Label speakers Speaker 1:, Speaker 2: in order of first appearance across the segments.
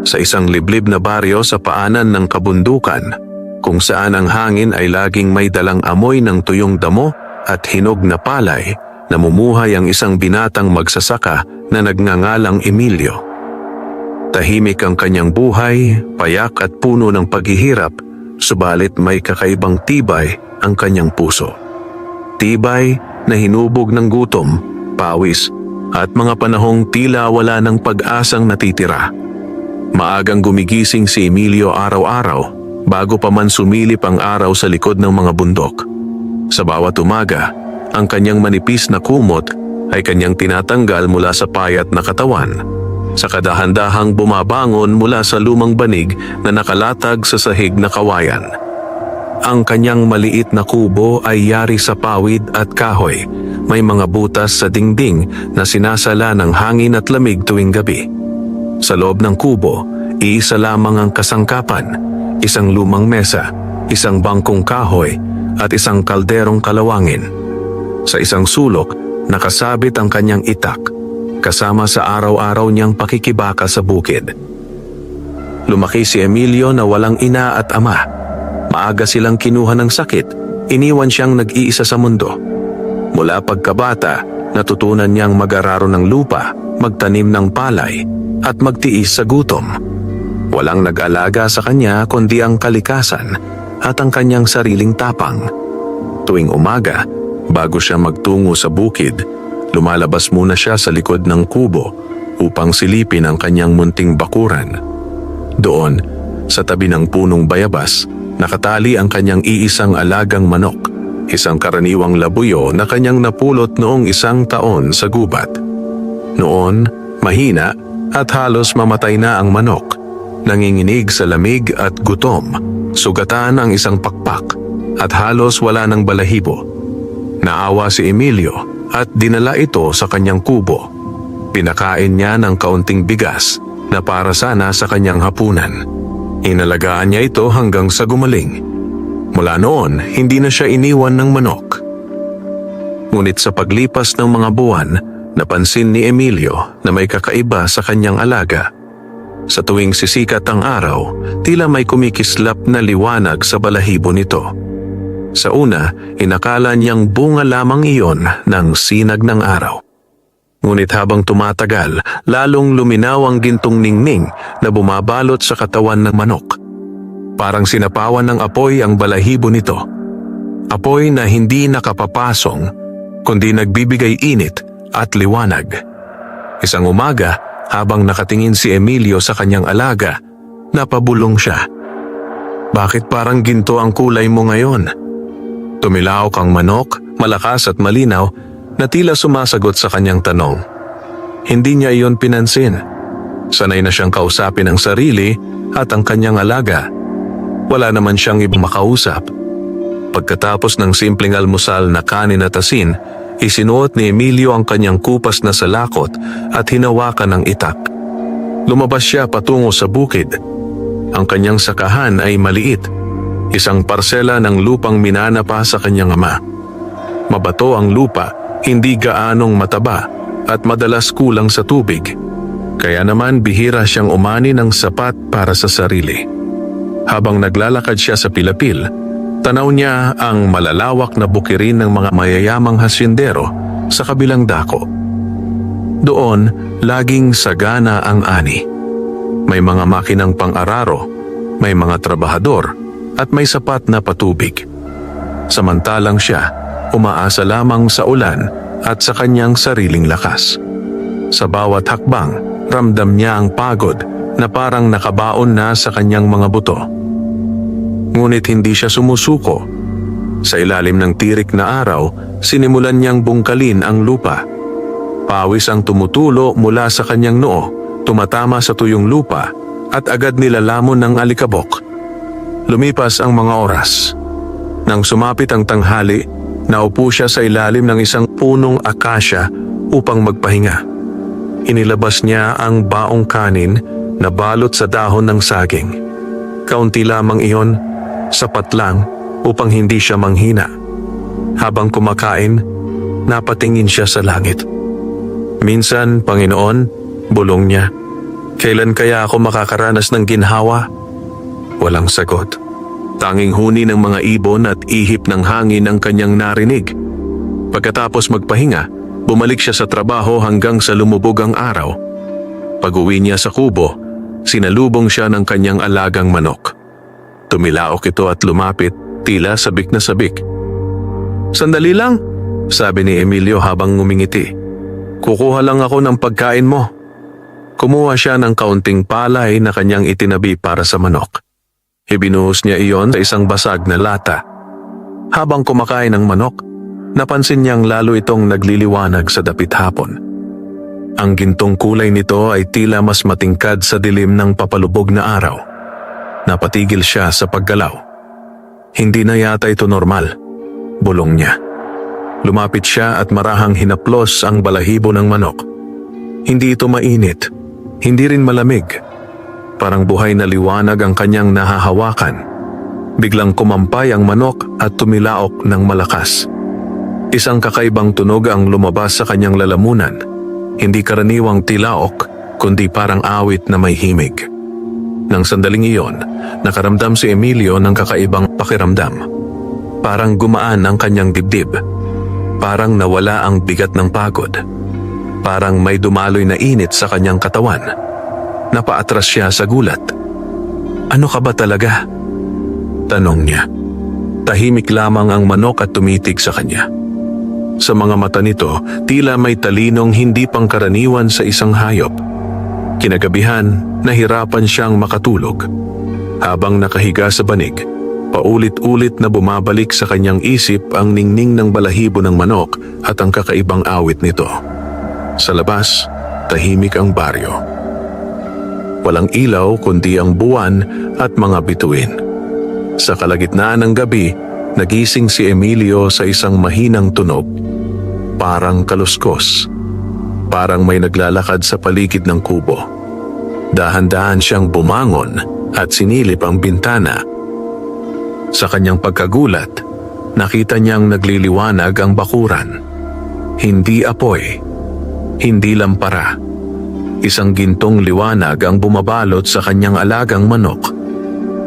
Speaker 1: sa isang liblib na baryo sa paanan ng kabundukan, kung saan ang hangin ay laging may dalang amoy ng tuyong damo at hinog na palay, namumuhay ang isang binatang magsasaka na nagngangalang Emilio. Tahimik ang kanyang buhay, payak at puno ng paghihirap, subalit may kakaibang tibay ang kanyang puso. Tibay na hinubog ng gutom, pawis, at mga panahong tila wala ng pag-asang natitira. Maagang gumigising si Emilio araw-araw bago pa man sumilip ang araw sa likod ng mga bundok. Sa bawat umaga, ang kanyang manipis na kumot ay kanyang tinatanggal mula sa payat na katawan, sa kadahan-dahang bumabangon mula sa lumang banig na nakalatag sa sahig na kawayan. Ang kanyang maliit na kubo ay yari sa pawid at kahoy. May mga butas sa dingding na sinasala ng hangin at lamig tuwing gabi. Sa loob ng kubo, iisa lamang ang kasangkapan, isang lumang mesa, isang bangkong kahoy, at isang kalderong kalawangin. Sa isang sulok, nakasabit ang kanyang itak, kasama sa araw-araw niyang pakikibaka sa bukid. Lumaki si Emilio na walang ina at ama. Maaga silang kinuha ng sakit, iniwan siyang nag-iisa sa mundo. Mula pagkabata, natutunan niyang mag-araro ng lupa, magtanim ng palay, at magtiis sa gutom. Walang nag-alaga sa kanya kundi ang kalikasan at ang kanyang sariling tapang. Tuwing umaga, bago siya magtungo sa bukid, lumalabas muna siya sa likod ng kubo upang silipin ang kanyang munting bakuran. Doon, sa tabi ng punong bayabas, nakatali ang kanyang iisang alagang manok, isang karaniwang labuyo na kanyang napulot noong 1 taon sa gubat. Noon, mahina at halos mamatay na ang manok. Nanginginig sa lamig at gutom, sugatan ang isang pakpak at halos wala ng balahibo. Naawa si Emilio at dinala ito sa kanyang kubo. Pinakain niya ng kaunting bigas na para sana sa kanyang hapunan. Inalagaan niya ito hanggang sa gumaling. Mula noon, hindi na siya iniwan ng manok. Ngunit sa paglipas ng mga buwan, napansin ni Emilio na may kakaiba sa kanyang alaga. Sa tuwing sisikat ang araw, tila may kumikislap na liwanag sa balahibo nito. Sa una, inakala niyang bunga lamang iyon ng sinag ng araw. Ngunit habang tumatagal, lalong luminaw ang gintong ningning na bumabalot sa katawan ng manok. Parang sinapawan ng apoy ang balahibo nito. Apoy na hindi nakapapasong, kundi nagbibigay init at liwanag. Isang umaga, habang nakatingin si Emilio sa kanyang alaga, napabulong siya. "Bakit parang ginto ang kulay mo ngayon?" Tumilawak ang manok, malakas at malinaw, na tila sumasagot sa kanyang tanong. Hindi niya iyon pinansin. Sanay na siyang kausapin ang sarili at ang kanyang alaga. Wala naman siyang ibang makausap. Pagkatapos ng simpleng almusal na kanin at asin, isinuot ni Emilio ang kanyang kupas na salakot at hinawakan ng itak. Lumabas siya patungo sa bukid. Ang kanyang sakahan ay maliit, isang parsela ng lupang minana pa sa kanyang ama. Mabato ang lupa, hindi gaanong mataba at madalas kulang sa tubig. Kaya naman bihira siyang umani ng sapat para sa sarili. Habang naglalakad siya sa pilapil, tanaw niya ang malalawak na bukirin ng mga mayayamang hasyendero sa kabilang dako. Doon, laging sagana ang ani. May mga makinang pang-araro, may mga trabahador, at may sapat na patubig. Samantalang siya, umaasa lamang sa ulan at sa kanyang sariling lakas. Sa bawat hakbang, ramdam niya ang pagod na parang nakabaon na sa kanyang mga buto. Ngunit hindi siya sumusuko. Sa ilalim ng tirik na araw, sinimulan niyang bungkalin ang lupa. Pawis ang tumutulo mula sa kanyang noo, tumatama sa tuyong lupa at agad nilalamon ng alikabok. Lumipas ang mga oras. Nang sumapit ang tanghali, naupo siya sa ilalim ng isang punong akasya upang magpahinga. Inilabas niya ang baong kanin na balot sa dahon ng saging. Kaunti lamang iyon, sapat lang upang hindi siya manghina. Habang kumakain, napatingin siya sa langit. "Minsan, Panginoon," bulong niya, Kailan kaya ako makakaranas ng ginhawa? Walang sagot. Tanging huni ng mga ibon at ihip ng hangin ang kanyang narinig. Pagkatapos magpahinga, bumalik siya sa trabaho hanggang sa lumubog ang araw. Pag-uwi niya sa kubo, sinalubong siya ng kanyang alagang manok. Tumilaok ito at lumapit, tila sabik na sabik. "Sandali lang," sabi ni Emilio habang ngumingiti. "Kukuha lang ako ng pagkain mo." Kumuha siya ng kaunting palay na kanyang itinabi para sa manok. Ibinuhos niya iyon sa isang basag na lata. Habang kumakain ng manok, napansin niyang lalo itong nagliliwanag sa dapit hapon. Ang gintong kulay nito ay tila mas matingkad sa dilim ng papalubog na araw. Napatigil siya sa paggalaw. Hindi na yata ito normal, bulong niya. Lumapit siya at marahang hinaplos ang balahibo ng manok. Hindi ito mainit, hindi rin malamig. Parang buhay na liwanag ang kanyang nahahawakan. Biglang kumampay ang manok at tumilaok ng malakas. Isang kakaibang tunog ang lumabas sa kanyang lalamunan. Hindi karaniwang tilaok, kundi parang awit na may himig. Nang sandaling iyon, nakaramdam si Emilio ng kakaibang pakiramdam. Parang gumaan ang kanyang dibdib. Parang nawala ang bigat ng pagod. Parang may dumaloy na init sa kanyang katawan. Napaatras siya sa gulat. "Ano ka ba talaga?" tanong niya. Tahimik lamang ang manok at tumitig sa kanya. Sa mga mata nito, tila may talinong hindi pangkaraniwan sa isang hayop. Kinagabihan, nahirapan siyang makatulog. Habang nakahiga sa banig, paulit-ulit na bumabalik sa kanyang isip ang ningning ng balahibo ng manok at ang kakaibang awit nito. Sa labas, tahimik ang baryo. Walang ilaw kundi ang buwan at mga bituin. Sa kalagitnaan ng gabi, nagising si Emilio sa isang mahinang tunog. Parang kaluskos. Parang may naglalakad sa paligid ng kubo. Dahan-dahan siyang bumangon at sinilip ang bintana. Sa kanyang pagkagulat, nakita niyang nagliliwanag ang bakuran. Hindi apoy, hindi lampara. Isang gintong liwanag ang bumabalot sa kanyang alagang manok.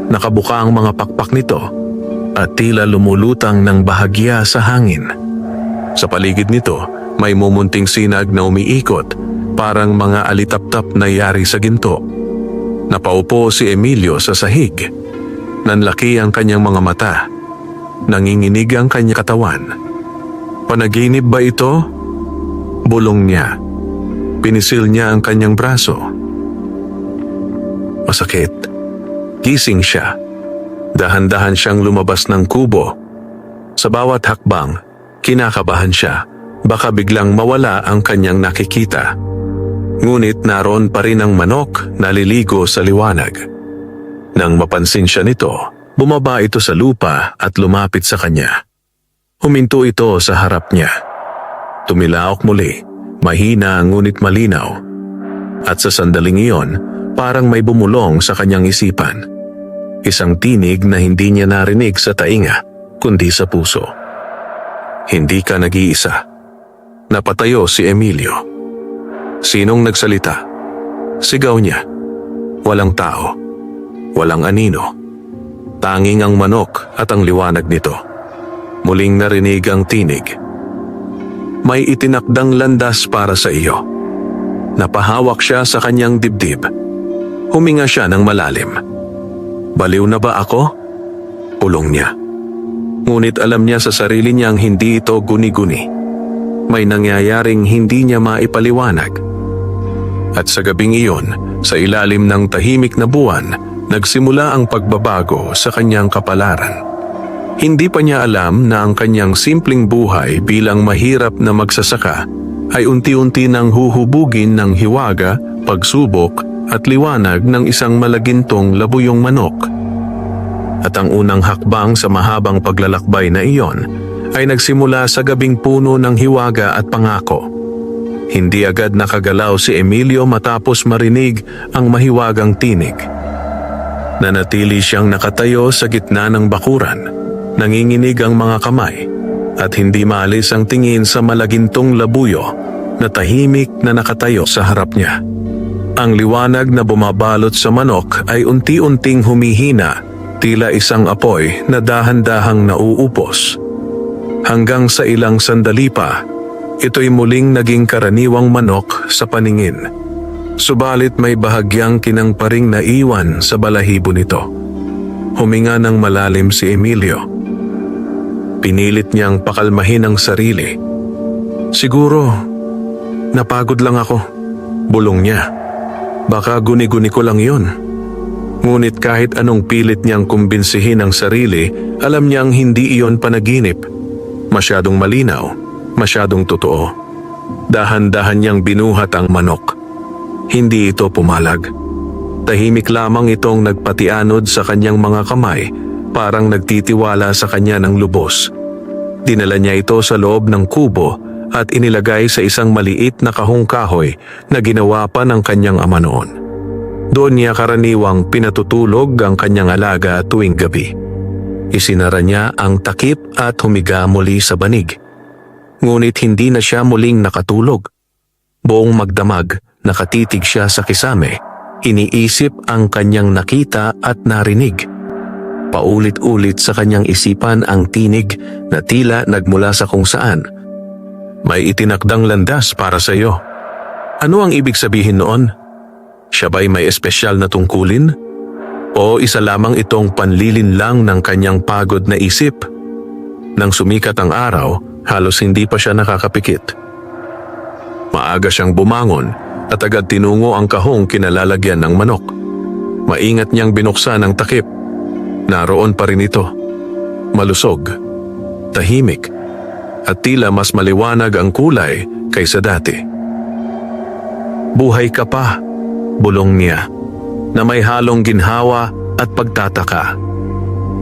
Speaker 1: Nakabuka ang mga pakpak nito at tila lumulutang ng bahagya sa hangin. Sa paligid nito, may mumunting sinag na umiikot, parang mga alitaptap na yari sa ginto. Napaupo si Emilio sa sahig. Nanlaki ang kanyang mga mata. Nanginginig ang kanyang katawan. Panaginip ba ito? Bulong niya. Pinisil niya ang kanyang braso. Masakit. Gising siya. Dahan-dahan siyang lumabas ng kubo. Sa bawat hakbang, kinakabahan siya. Baka biglang mawala ang kanyang nakikita. Ngunit naroon pa rin ang manok na liligo sa liwanag. Nang mapansin siya nito, bumaba ito sa lupa at lumapit sa kanya. Huminto ito sa harap niya. Tumilaok muli, mahina ngunit malinaw. At sa sandaling iyon, parang may bumulong sa kanyang isipan. Isang tinig na hindi niya narinig sa tainga, kundi sa puso. Hindi ka nag-iisa. Napatayo si Emilio. Sinong nagsalita? Sigaw niya. Walang tao. Walang anino. Tanging ang manok at ang liwanag nito. Muling narinig ang tinig. May itinakdang landas para sa iyo. Napahawak siya sa kanyang dibdib. Huminga siya ng malalim. Baliw na ba ako? Pulong niya. Ngunit alam niya sa sarili niyang hindi ito guni-guni. May nangyayaring hindi niya maipaliwanag. At sa gabing iyon, sa ilalim ng tahimik na buwan, nagsimula ang pagbabago sa kanyang kapalaran. Hindi pa niya alam na ang kanyang simpleng buhay bilang mahirap na magsasaka ay unti-unti nang huhubugin ng hiwaga, pagsubok at liwanag ng isang malagintong labuyong manok. At ang unang hakbang sa mahabang paglalakbay na iyon ay nagsimula sa gabing puno ng hiwaga at pangako. Hindi agad nakagalaw si Emilio matapos marinig ang mahiwagang tinig. Nanatili siyang nakatayo sa gitna ng bakuran, nanginginig ang mga kamay, at hindi maalis ang tingin sa malagintong labuyo na tahimik na nakatayo sa harap niya. Ang liwanag na bumabalot sa manok ay unti-unting humihina, tila isang apoy na dahan-dahang nauupos. Hanggang sa ilang sandali pa, ito'y muling naging karaniwang manok sa paningin. Subalit may bahagyang kinangparing naiwan sa balahibo nito. Huminga ng malalim si Emilio. Pinilit niyang pakalmahin ang sarili. Siguro, napagod lang ako, bulong niya. Baka guni-guni ko lang yun. Ngunit kahit anong pilit niyang kumbinsihin ang sarili, alam niyang hindi iyon panaginip. Masyadong malinaw, masyadong totoo. Dahan-dahan niyang binuhat ang manok. Hindi ito pumalag. Tahimik lamang itong nagpatianod sa kanyang mga kamay, parang nagtitiwala sa kanya ng lubos. Dinala niya ito sa loob ng kubo at inilagay sa isang maliit na kahong kahoy na ginawa pa ng kanyang ama noon. Doon niya karaniwang pinatutulog ang kanyang alaga tuwing gabi. Isinara niya ang takip at humiga muli sa banig. Ngunit hindi na siya muling nakatulog. Buong magdamag, nakatitig siya sa kisame. Iniisip ang kanyang nakita at narinig. Paulit-ulit sa kanyang isipan ang tinig na tila nagmula sa kung saan. May itinakdang landas para sa iyo. Ano ang ibig sabihin noon? Siya ba'y may espesyal na tungkulin? O isa lamang itong panlilin lang ng kanyang pagod na isip? Nang sumikat ang araw, halos hindi pa siya nakakapikit. Maaga siyang bumangon at agad tinungo ang kahong kinalalagyan ng manok. Maingat niyang binuksan ang takip. Naroon pa rin ito. Malusog, tahimik, at tila mas maliwanag ang kulay kaysa dati. Buhay ka pa, bulong niya, na may halong ginhawa at pagtataka.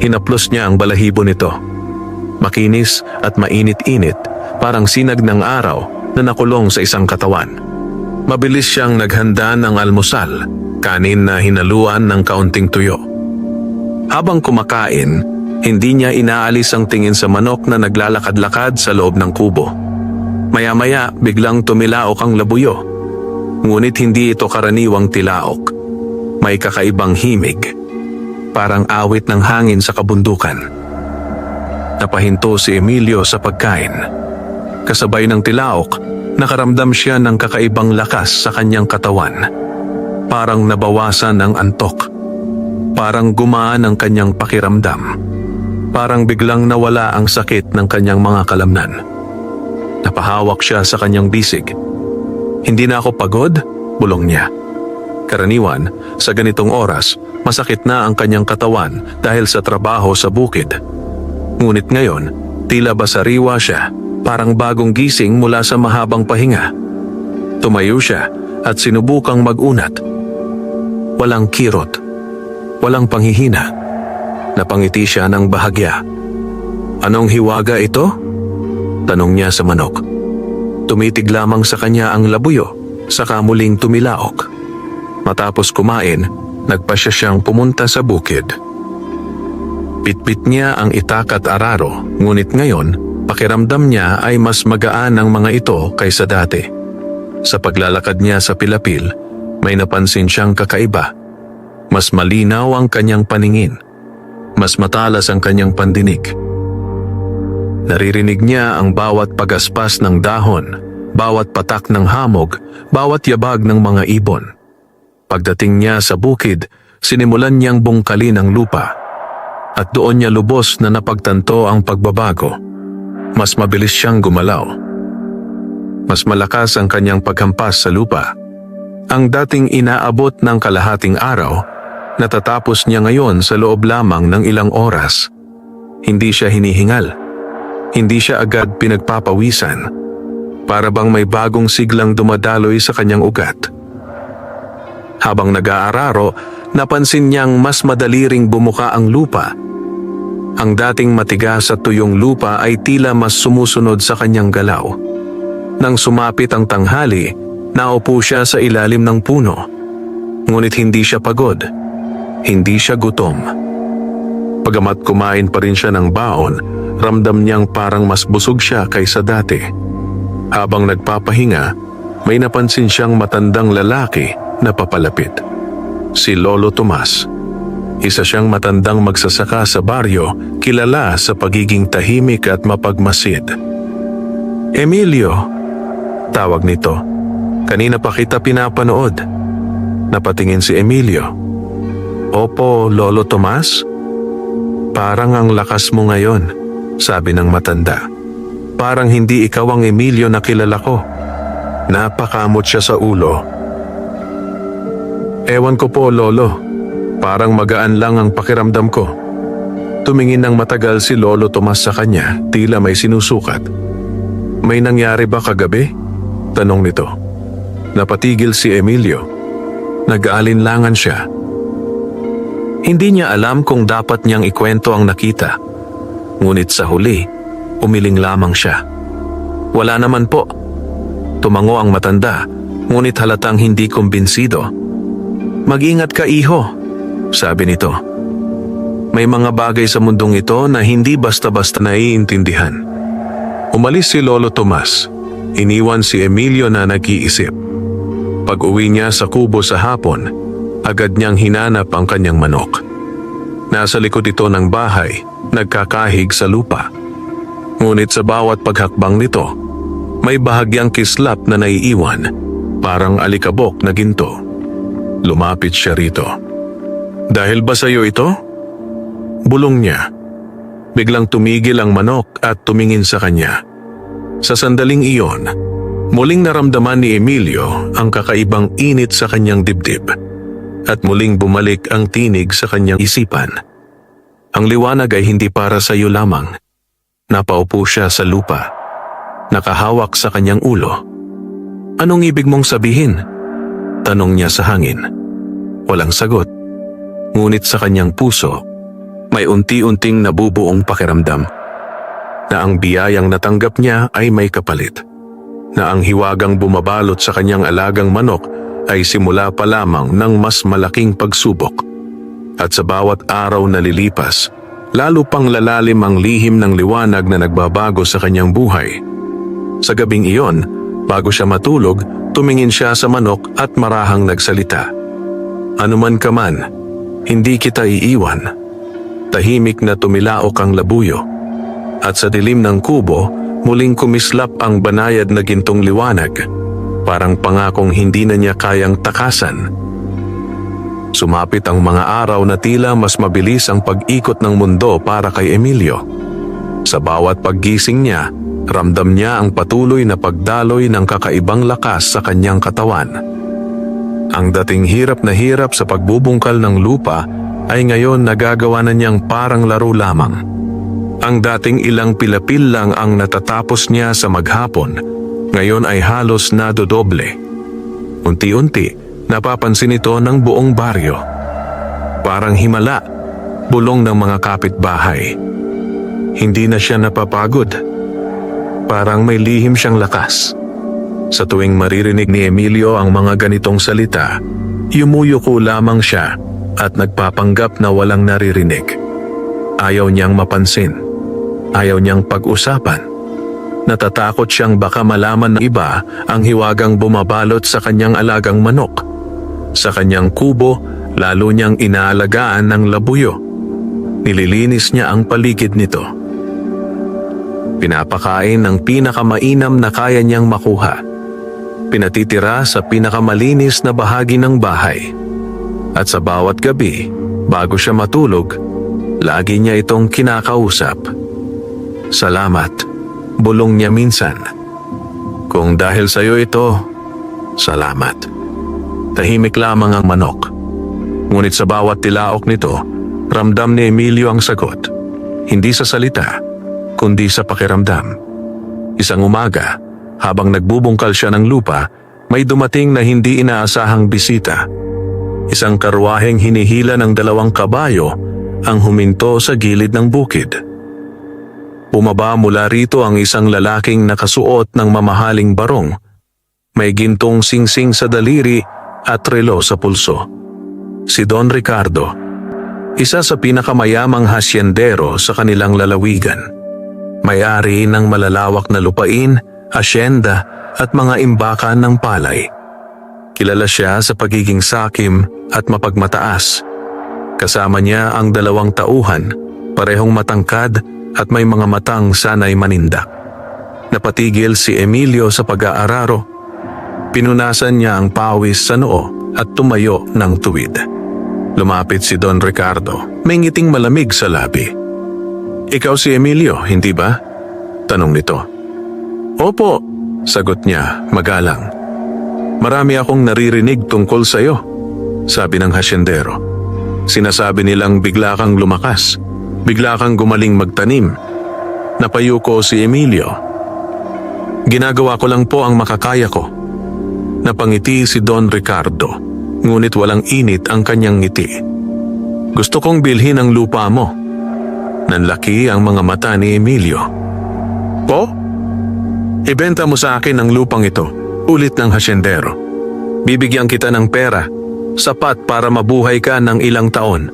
Speaker 1: Hinaplos niya ang balahibo nito. Makinis at mainit-init, parang sinag ng araw na nakulong sa isang katawan. Mabilis siyang naghanda ng almusal, kanin na hinaluan ng kaunting tuyo. Habang kumakain, hindi niya inaalis ang tingin sa manok na naglalakad-lakad sa loob ng kubo. Maya-maya, biglang tumilaok ang labuyo. Ngunit hindi ito karaniwang tilaok. May kakaibang himig. Parang awit ng hangin sa kabundukan. Napahinto si Emilio sa pagkain. Kasabay ng tilaok, nakaramdam siya ng kakaibang lakas sa kanyang katawan. Parang nabawasan ang antok. Parang gumaan ang kanyang pakiramdam. Parang biglang nawala ang sakit ng kanyang mga kalamnan. Napahawak siya sa kanyang bisig. Hindi na ako pagod, bulong niya. Karaniwan, sa ganitong oras, masakit na ang kanyang katawan dahil sa trabaho sa bukid. Ngunit ngayon, tila ba sariwa siya, parang bagong gising mula sa mahabang pahinga. Tumayo siya at sinubukang mag-unat. Walang kirot, walang panghihina. Napangiti siya ng bahagya. Anong hiwaga ito? Tanong niya sa manok. Tumitig lamang sa kanya ang labuyo, saka muling tumilaok. Matapos kumain, nagpasya siyang pumunta sa bukid. Pitpit niya ang itak at araro, ngunit ngayon, pakiramdam niya ay mas magaan ang mga ito kaysa dati. Sa paglalakad niya sa pilapil, may napansin siyang kakaiba. Mas malinaw ang kanyang paningin. Mas matalas ang kanyang pandinig. Naririnig niya ang bawat pagaspas ng dahon, bawat patak ng hamog, bawat yabag ng mga ibon. Pagdating niya sa bukid, sinimulan niyang bungkalin ang lupa. At doon niya lubos na napagtanto ang pagbabago. Mas mabilis siyang gumalaw. Mas malakas ang kanyang paghampas sa lupa. Ang dating inaabot ng kalahating araw, natatapos niya ngayon sa loob lamang ng ilang oras. Hindi siya hinihingal. Hindi siya agad pinagpapawisan. Para bang may bagong siglang dumadaloy sa kanyang ugat. Habang nag-aararo, napansin niyang mas madali ring bumuka ang lupa. Ang dating matigas at tuyong lupa ay tila mas sumusunod sa kanyang galaw. Nang sumapit ang tanghali, naupo siya sa ilalim ng puno. Ngunit hindi siya pagod. Hindi siya gutom. Pagamat kumain pa rin siya ng baon, ramdam niyang parang mas busog siya kaysa dati. Habang nagpapahinga, may napansin siyang matandang lalaki na papalapit. Si Lolo Tomas. Isa siyang matandang magsasaka sa baryo, kilala sa pagiging tahimik at mapagmasid. Emilio, tawag nito. Kanina pa kita pinapanood. Napatingin si Emilio. Opo, Lolo Tomas. Parang ang lakas mo ngayon, sabi ng matanda. Parang hindi ikaw ang Emilio na kilala ko. Napakamot siya sa ulo. Ewan ko po, Lolo. Parang magaan lang ang pakiramdam ko. Tumingin ng matagal si Lolo Tomas sa kanya, tila may sinusukat. May nangyari ba kagabi? Tanong nito. Napatigil si Emilio. Nag-aalinlangan siya. Hindi niya alam kung dapat niyang ikwento ang nakita. Ngunit sa huli, umiling lamang siya. Wala naman po. Tumango ang matanda, ngunit halatang hindi kumbinsido. Mag-ingat ka, iho, sabi nito. May mga bagay sa mundong ito na hindi basta-basta naiintindihan. Umalis si Lolo Tomas. Iniwan si Emilio na nag-iisip. Pag-uwi niya sa kubo sa hapon, agad niyang hinanap ang kanyang manok. Nasa likod ito ng bahay, nagkakahig sa lupa. Ngunit sa bawat paghakbang nito, may bahagyang kislap na naiiwan, parang alikabok na ginto. Lumapit siya rito. Dahil ba sa'yo ito? Bulong niya. Biglang tumigil ang manok at tumingin sa kanya. Sa sandaling iyon, muling naramdaman ni Emilio ang kakaibang init sa kanyang dibdib at muling bumalik ang tinig sa kanyang isipan. Ang liwanag ay hindi para sa iyo lamang. Napaupo siya sa lupa, nakahawak sa kanyang ulo. Anong ibig mong sabihin? Tanong niya sa hangin. Walang sagot. Ngunit sa kanyang puso, may unti-unting nabubuong pakiramdam na ang biyayang natanggap niya ay may kapalit, na ang hiwagang bumabalot sa kanyang alagang manok ay simula pa lamang ng mas malaking pagsubok. At sa bawat araw na lilipas, lalo pang lalalim ang lihim ng liwanag na nagbabago sa kanyang buhay. Sa gabing iyon, bago siya matulog, tumingin siya sa manok at marahang nagsalita. Anuman ka man, hindi kita iiwan. Tahimik na tumilaok ang labuyo. At sa dilim ng kubo, muling kumislap ang banayad na gintong liwanag. Parang pangakong hindi na niya kayang takasan. Sumapit ang mga araw na tila mas mabilis ang pag-ikot ng mundo para kay Emilio. Sa bawat paggising niya, ramdam niya ang patuloy na pagdaloy ng kakaibang lakas sa kanyang katawan. Ang dating hirap na hirap sa pagbubungkal ng lupa ay ngayon nagagawa na niyang parang laro lamang. Ang dating ilang pilapil lang ang natatapos niya sa maghapon, ngayon ay halos nadodoble. Unti-unti, napapansin ito ng buong baryo. Parang himala, bulong ng mga kapitbahay. Hindi na siya napapagod. Parang may lihim siyang lakas. Sa tuwing maririnig ni Emilio ang mga ganitong salita, yumuyuko lamang siya at nagpapanggap na walang naririnig. Ayaw niyang mapansin. Ayaw niyang pag-usapan. Natatakot siyang baka malaman ng iba ang hiwagang bumabalot sa kanyang alagang manok. Sa kanyang kubo, lalo niyang inaalagaan ng labuyo. Nililinis niya ang paligid nito. Pinapakain ng pinakamainam na kaya niyang makuha. Pinatitira sa pinakamalinis na bahagi ng bahay. At sa bawat gabi, bago siya matulog, lagi niya itong kinakausap. Salamat, bulong niya minsan. Kung dahil sa iyo ito, salamat. Tahimik lamang ang manok. Ngunit sa bawat tilaok nito, ramdam ni Emilio ang sagot. Hindi sa salita, kundi sa pakiramdam. Isang umaga, habang nagbubungkal siya ng lupa, may dumating na hindi inaasahang bisita. Isang karwaheng hinihila ng 2 kabayo ang huminto sa gilid ng bukid. Bumaba mula rito ang isang lalaking nakasuot ng mamahaling barong. May gintong singsing sa daliri at relo sa pulso. Si Don Ricardo, isa sa pinakamayamang hasyendero sa kanilang lalawigan. May-ari ng malalawak na lupain, asyenda at mga imbakan ng palay. Kilala siya sa pagiging sakim at mapagmataas. Kasama niya ang 2 tauhan, parehong matangkad at may mga matang sanay manindak. Napatigil si Emilio sa pag-aararo. Pinunasan niya ang pawis sa noo at tumayo ng tuwid. Lumapit si Don Ricardo, may ngiting malamig sa labi. "Ikaw si Emilio, hindi ba?" tanong nito. "Opo," sagot niya, magalang. "Marami akong naririnig tungkol sa iyo," sabi ng hasyendero. "Sinasabi nilang bigla kang lumakas, bigla kang gumaling magtanim." Napayuko si Emilio. "Ginagawa ko lang po ang makakaya ko." Napangiti si Don Ricardo, ngunit walang init ang kanyang ngiti. "Gusto kong bilhin ang lupa mo." Nanlaki ang mga mata ni Emilio. "Po? Ibenta mo sa akin ang lupang ito," ulit ng hasyendero. "Bibigyan kita ng pera, sapat para mabuhay ka ng ilang taon."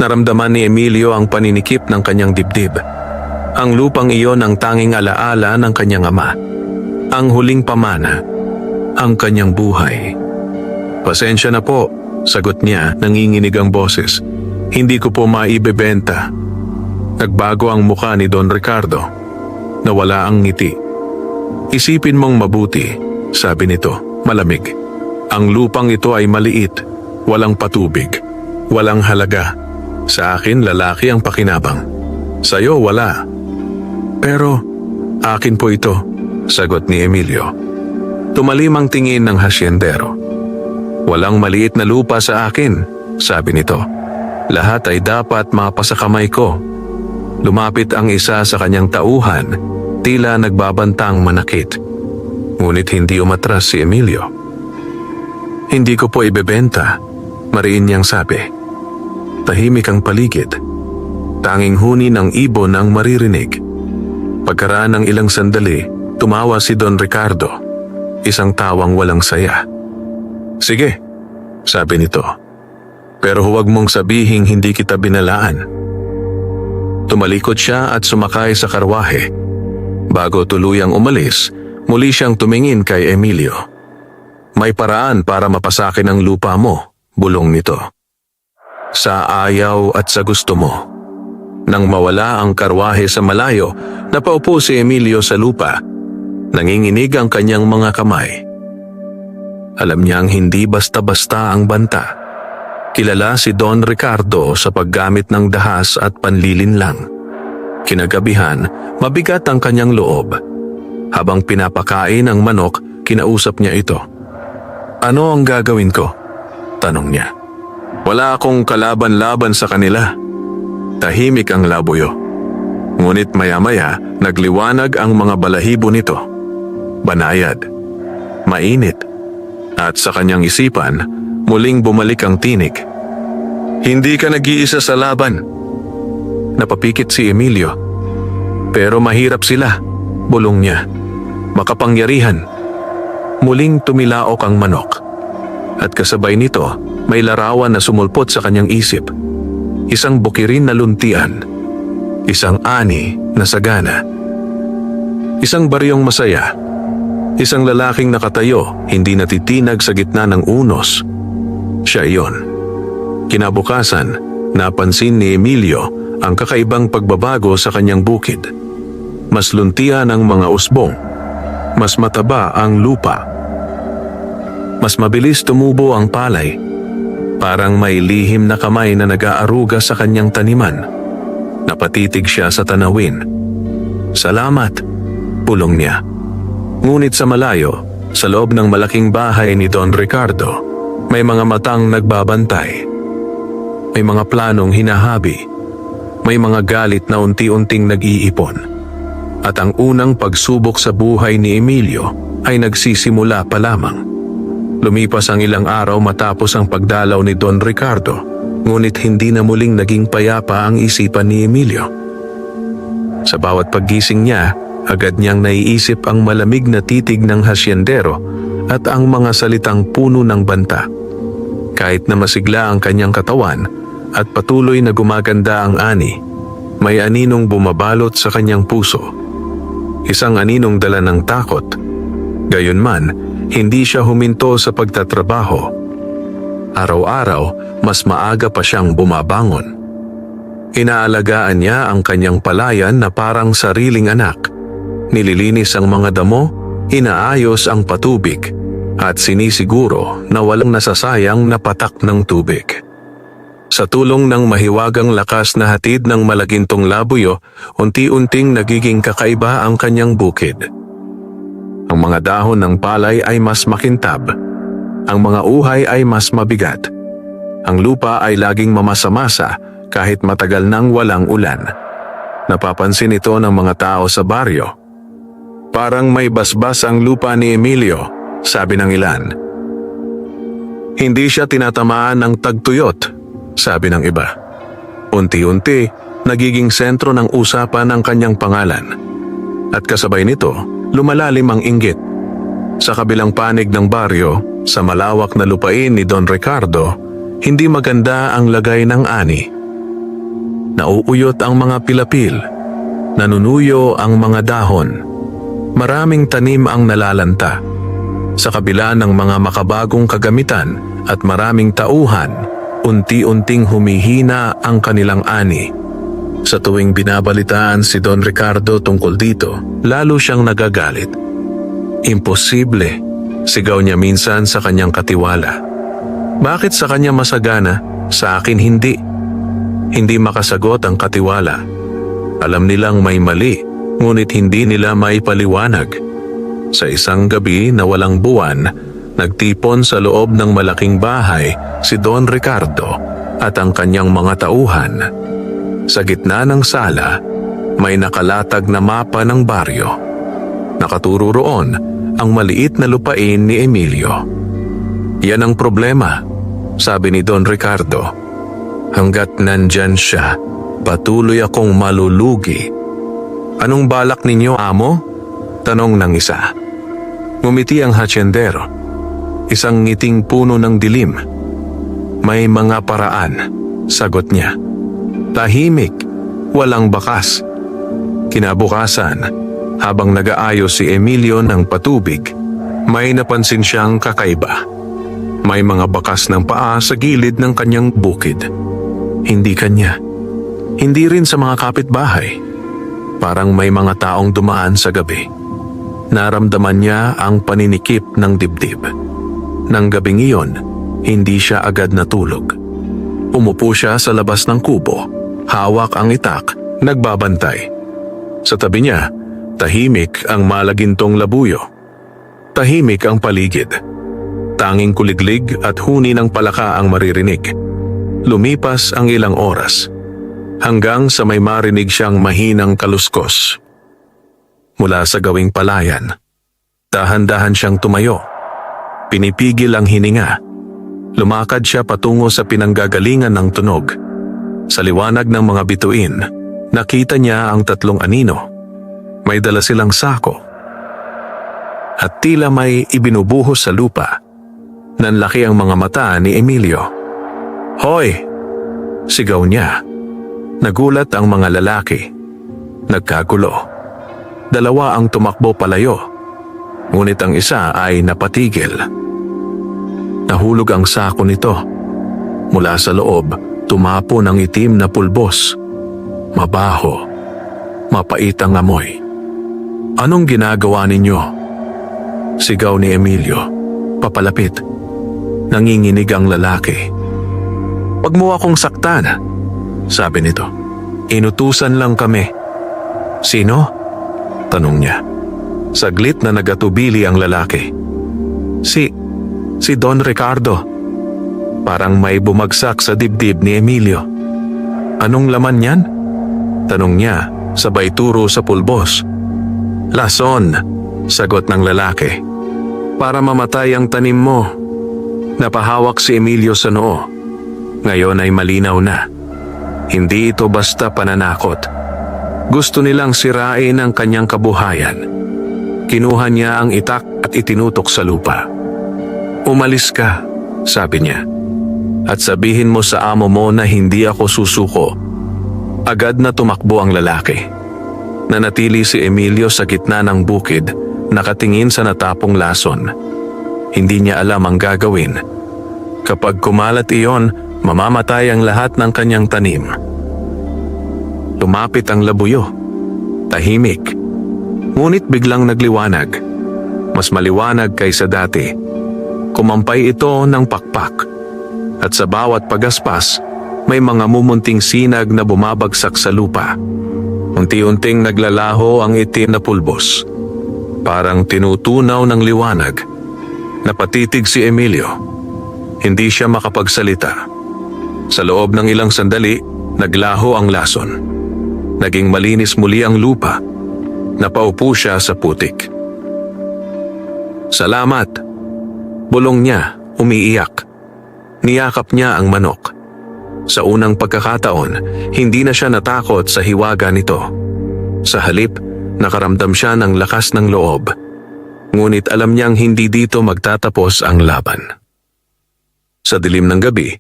Speaker 1: Naramdaman ni Emilio ang paninikip ng kanyang dibdib. Ang lupang iyon ang tanging alaala ng kanyang ama. Ang huling pamana, ang kanyang buhay. "Pasensya na po," sagot niya, nanginginig ang boses. "Hindi ko po maibebenta." Nagbago ang muka ni Don Ricardo. Nawala ang ngiti. "Isipin mong mabuti," sabi nito, malamig. "Ang lupang ito ay maliit, walang patubig, walang halaga. Sa akin lalaki ang pakinabang. Sa'yo wala." "Pero akin po ito," sagot ni Emilio. Tumalim ang tingin ng hasyendero. "Walang maliit na lupa sa akin," sabi nito. "Lahat ay dapat mapasakamay ko." Lumapit ang isa sa kanyang tauhan, tila nagbabantang manakit. Ngunit hindi umatras si Emilio. "Hindi ko po ibebenta," mariin niyang sabi. Tahimik ang paligid. Tanging huni ng ibon ang maririnig. Pagkaraan ng ilang sandali, tumawa si Don Ricardo. Isang tawang walang saya. "Sige," sabi nito. "Pero huwag mong sabihing hindi kita binalaan." Tumalikod siya at sumakay sa karwahe. Bago tuluyang umalis, muli siyang tumingin kay Emilio. "May paraan para mapasakin ang lupa mo," bulong nito. "Sa ayaw at sa gusto mo." Nang mawala ang karwahe sa malayo, napaupo si Emilio sa lupa. Nanginginig ang kanyang mga kamay. Alam niyang hindi basta-basta ang banta. Kilala si Don Ricardo sa paggamit ng dahas at panlilinlang. Kinagabihan, mabigat ang kanyang loob. Habang pinapakain ang manok, kinausap niya ito. "Ano ang gagawin ko?" tanong niya. "Wala akong kalaban-laban sa kanila." Tahimik ang labuyo. Ngunit maya-maya, nagliwanag ang mga balahibo nito. Banayad, mainit, at sa kanyang isipan, muling bumalik ang tinig. "Hindi ka nag-iisa sa laban." Napapikit si Emilio. "Pero mahirap sila," bulong niya. "Makapangyarihan." Muling tumilaok ang manok. At kasabay nito, may larawan na sumulpot sa kanyang isip. Isang bukirin na luntian. Isang ani na sagana. Isang baryong masaya. Isang lalaking nakatayo, hindi natitinag sa gitna ng unos. Siya iyon. Kinabukasan, napansin ni Emilio ang kakaibang pagbabago sa kanyang bukid. Mas luntian ang mga usbong. Mas mataba ang lupa. Mas mabilis tumubo ang palay. Parang may lihim na kamay na nag-aaruga sa kanyang taniman. Napatitig siya sa tanawin. "Salamat," bulong niya. Ngunit sa malayo, sa loob ng malaking bahay ni Don Ricardo, may mga matang nagbabantay. May mga planong hinahabi. May mga galit na unti-unting nag-iipon. At ang unang pagsubok sa buhay ni Emilio ay nagsisimula pa lamang. Lumipas ang ilang araw matapos ang pagdalaw ni Don Ricardo, ngunit hindi na muling naging payapa ang isipan ni Emilio. Sa bawat paggising niya, agad niyang naiisip ang malamig na titig ng hasyendero at ang mga salitang puno ng banta. Kahit na masigla ang kanyang katawan at patuloy na gumaganda ang ani, may aninong bumabalot sa kanyang puso. Isang aninong dala ng takot. Gayunman, Hindi siya huminto sa pagtatrabaho. Araw-araw, mas maaga pa siyang bumabangon. Inaalagaan niya ang kanyang palayan na parang sariling anak. Nililinis ang mga damo, inaayos ang patubig, at sinisiguro na walang nasasayang na patak ng tubig. Sa tulong ng mahiwagang lakas na hatid ng malagintong labuyo, unti-unting nagiging kakaiba ang kanyang bukid. Ang mga dahon ng palay ay mas makintab. Ang mga uhay ay mas mabigat. Ang lupa ay laging mamasa-masa kahit matagal nang walang ulan. Napapansin ito ng mga tao sa baryo. Parang may basbas ang lupa ni Emilio, sabi ng ilan. Hindi siya tinatamaan ng tagtuyot, sabi ng iba. Unti-unti, nagiging sentro ng usapan ang kanyang pangalan. At kasabay nito, lumalalim ang inggit. Sa kabilang panig ng baryo, sa malawak na lupain ni Don Ricardo, hindi maganda ang lagay ng ani. Nauuyot ang mga pilapil, nanunuyo ang mga dahon. Maraming tanim ang nalalanta. Sa kabila ng mga makabagong kagamitan at maraming tauhan, unti-unting humihina ang kanilang ani. Sa tuwing binabalitaan si Don Ricardo tungkol dito, lalo siyang nagagalit. Imposible, sigaw niya minsan sa kanyang katiwala. Bakit sa kanya masagana, sa akin hindi? Hindi makasagot ang katiwala. Alam nilang may mali, ngunit hindi nila maipaliwanag. Sa isang gabi na walang buwan, nagtipon sa loob ng malaking bahay si Don Ricardo at ang kanyang mga tauhan. Sa gitna ng sala, may nakalatag na mapa ng baryo. Nakaturo roon ang maliit na lupain ni Emilio. Yan ang problema, sabi ni Don Ricardo. Hanggat nandyan siya, patuloy akong malulugi. Anong balak ninyo, amo? Tanong ng isa. Ngumiti ang hasyendero. Isang ngiting puno ng dilim. May mga paraan, sagot niya. Tahimik, walang bakas. Kinabukasan, habang nag-aayos si Emilio ng patubig, may napansin siyang kakaiba. May mga bakas ng paa sa gilid ng kanyang bukid. Hindi kanya. Hindi rin sa mga kapitbahay. Parang may mga taong dumaan sa gabi. Naramdaman niya ang paninikip ng dibdib. Nang gabing iyon, hindi siya agad natulog. Umupo siya sa labas ng kubo. Hawak ang itak, nagbabantay. Sa tabi niya, tahimik ang malagintong labuyo. Tahimik ang paligid. Tanging kuliglig at huni ng palaka ang maririnig. Lumipas ang ilang oras, hanggang sa may marinig siyang mahinang kaluskos. Mula sa gawing palayan, dahan-dahan siyang tumayo. Pinipigil ang hininga. Lumakad siya patungo sa pinanggagalingan ng tunog. Sa liwanag ng mga bituin, nakita niya ang tatlong anino. May dala silang sako. At tila may ibinubuhos sa lupa. Nanlaki ang mga mata ni Emilio. Hoy! Sigaw niya. Nagulat ang mga lalaki. Nagkagulo. Dalawa ang tumakbo palayo. Ngunit ang isa ay napatigil. Nahulog ang sako nito. Mula sa loob, tumapo ng itim na pulbos. Mabaho. Mapait ang amoy. Anong ginagawa ninyo? Sigaw ni Emilio. Papalapit. Nanginginig ang lalaki. Wag mo akong saktan, sabi nito. Inutusan lang kami. Sino? Tanong niya. Saglit na nagatubili ang lalaki. Si Don Ricardo. Parang may bumagsak sa dibdib ni Emilio. Anong laman niyan? Tanong niya, sabay turo sa pulbos. Lason, sagot ng lalaki. Para mamatay ang tanim mo. Napahawak si Emilio sa noo. Ngayon ay malinaw na. Hindi ito basta pananakot. Gusto nilang sirain ang kanyang kabuhayan. Kinuha niya ang itak at itinutok sa lupa. Umalis ka, sabi niya. At sabihin mo sa amo mo na hindi ako susuko. Agad na tumakbo ang lalaki. Nanatili si Emilio sa gitna ng bukid, nakatingin sa natapong lason. Hindi niya alam ang gagawin. Kapag kumalat iyon, mamamatay ang lahat ng kanyang tanim. Lumapit ang labuyo. Tahimik. Ngunit biglang nagliwanag. Mas maliwanag kaysa dati. Kumampay ito ng pakpak. At sa bawat pagaspas, may mga mumunting sinag na bumabagsak sa lupa. Unti-unting naglalaho ang itim na pulbos. Parang tinutunaw ng liwanag. Napatitig si Emilio. Hindi siya makapagsalita. Sa loob ng ilang sandali, naglaho ang lason. Naging malinis muli ang lupa. Napaupo siya sa putik. "Salamat." Bulong niya, umiiyak. Niyakap niya ang manok. Sa unang pagkakataon, hindi na siya natakot sa hiwaga nito. Sa halip, nakaramdam siya ng lakas ng loob. Ngunit alam niyang hindi dito magtatapos ang laban. Sa dilim ng gabi,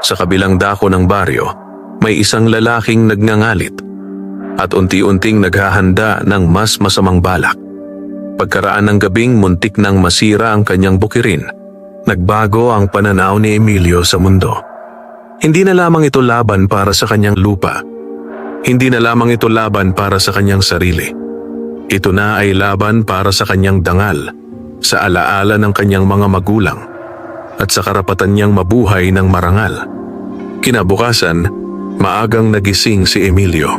Speaker 1: sa kabilang dako ng baryo, may isang lalaking nagngangalit at unti-unting naghahanda ng mas masamang balak. Pagkaraan ng gabing muntik nang masira ang kanyang bukirin, nagbago ang pananaw ni Emilio sa mundo. Hindi na lamang ito laban para sa kanyang lupa. Hindi na lamang ito laban para sa kanyang sarili. Ito na ay laban para sa kanyang dangal, sa alaala ng kanyang mga magulang, at sa karapatan niyang mabuhay ng marangal. Kinabukasan, maagang nagising si Emilio.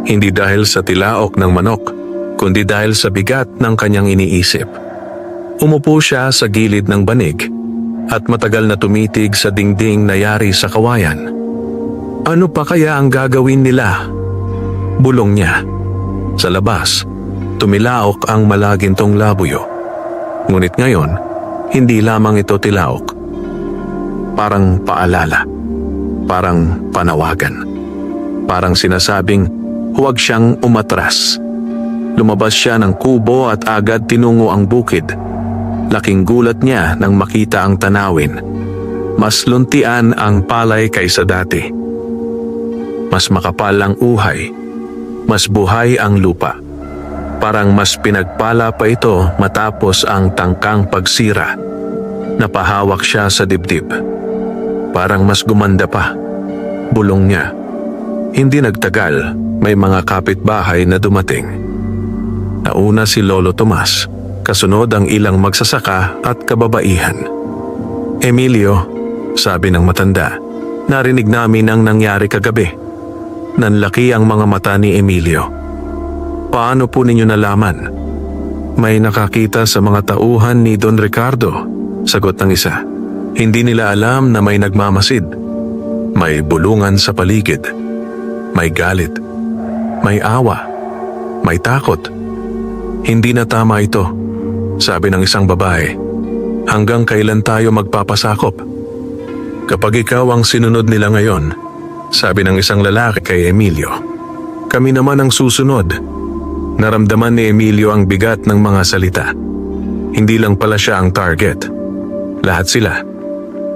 Speaker 1: Hindi dahil sa tilaok ng manok, kundi dahil sa bigat ng kanyang iniisip. Umupo siya sa gilid ng banig at matagal na tumitig sa dingding na yari sa kawayan. Ano pa kaya ang gagawin nila? Bulong niya. Sa labas, tumilaok ang malagintong labuyo. Ngunit ngayon, hindi lamang ito tilaok. Parang paalala. Parang panawagan. Parang sinasabing huwag siyang umatras. Lumabas siya ng kubo at agad tinungo ang bukid. Laking gulat niya nang makita ang tanawin. Mas luntian ang palay kaysa dati. Mas makapal ang uhay. Mas buhay ang lupa. Parang mas pinagpala pa ito matapos ang tangkang pagsira. Napahawak siya sa dibdib. Parang mas gumanda pa. Bulong niya. Hindi nagtagal, may mga kapitbahay na dumating. Nauna si Lolo Tomas, kasunod ang ilang magsasaka at kababaihan. "Emilio," sabi ng matanda, "narinig namin ang nangyari kagabi." Nanlaki ang mga mata ni Emilio. "Paano po ninyo nalaman?" "May nakakita sa mga tauhan ni Don Ricardo," sagot ng isa. "Hindi nila alam na may nagmamasid. May bulungan sa paligid. May galit. May awa. May takot. Hindi na tama ito," sabi ng isang babae. "Hanggang kailan tayo magpapasakop? Kapag ikaw ang sinunod nila ngayon," sabi ng isang lalaki kay Emilio, "kami naman ang susunod." Naramdaman ni Emilio ang bigat ng mga salita. Hindi lang pala siya ang target. Lahat sila.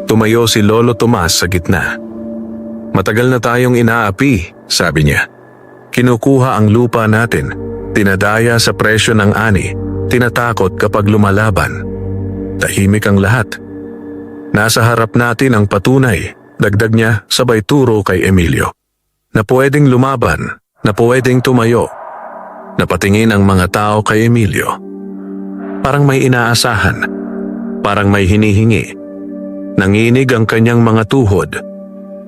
Speaker 1: Tumayo si Lolo Tomas sa gitna. "Matagal na tayong inaapi," sabi niya. "Kinukuha ang lupa natin, tinadaya sa presyo ng ani, tinatakot kapag lumalaban." Tahimik ang lahat. "Nasa harap natin ang patunay," dagdag niya sabay turo kay Emilio. "Na pwedeng lumaban, na pwedeng tumayo." Napatingin ang mga tao kay Emilio. Parang may inaasahan. Parang may hinihingi. Nanginig ang kanyang mga tuhod.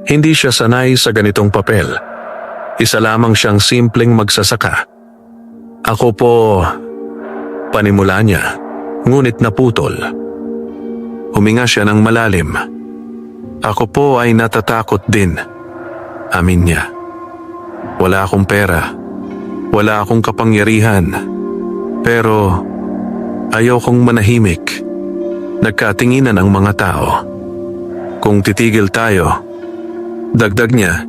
Speaker 1: Hindi siya sanay sa ganitong papel. Isa lamang siyang simpleng magsasaka. "Ako po," panimula niya, ngunit naputol. Huminga siya ng malalim. "Ako po ay natatakot din," amin niya. "Wala akong pera. Wala akong kapangyarihan. Pero ayokong manahimik." Nagkatinginan ang mga tao. "Kung titigil tayo," dagdag niya,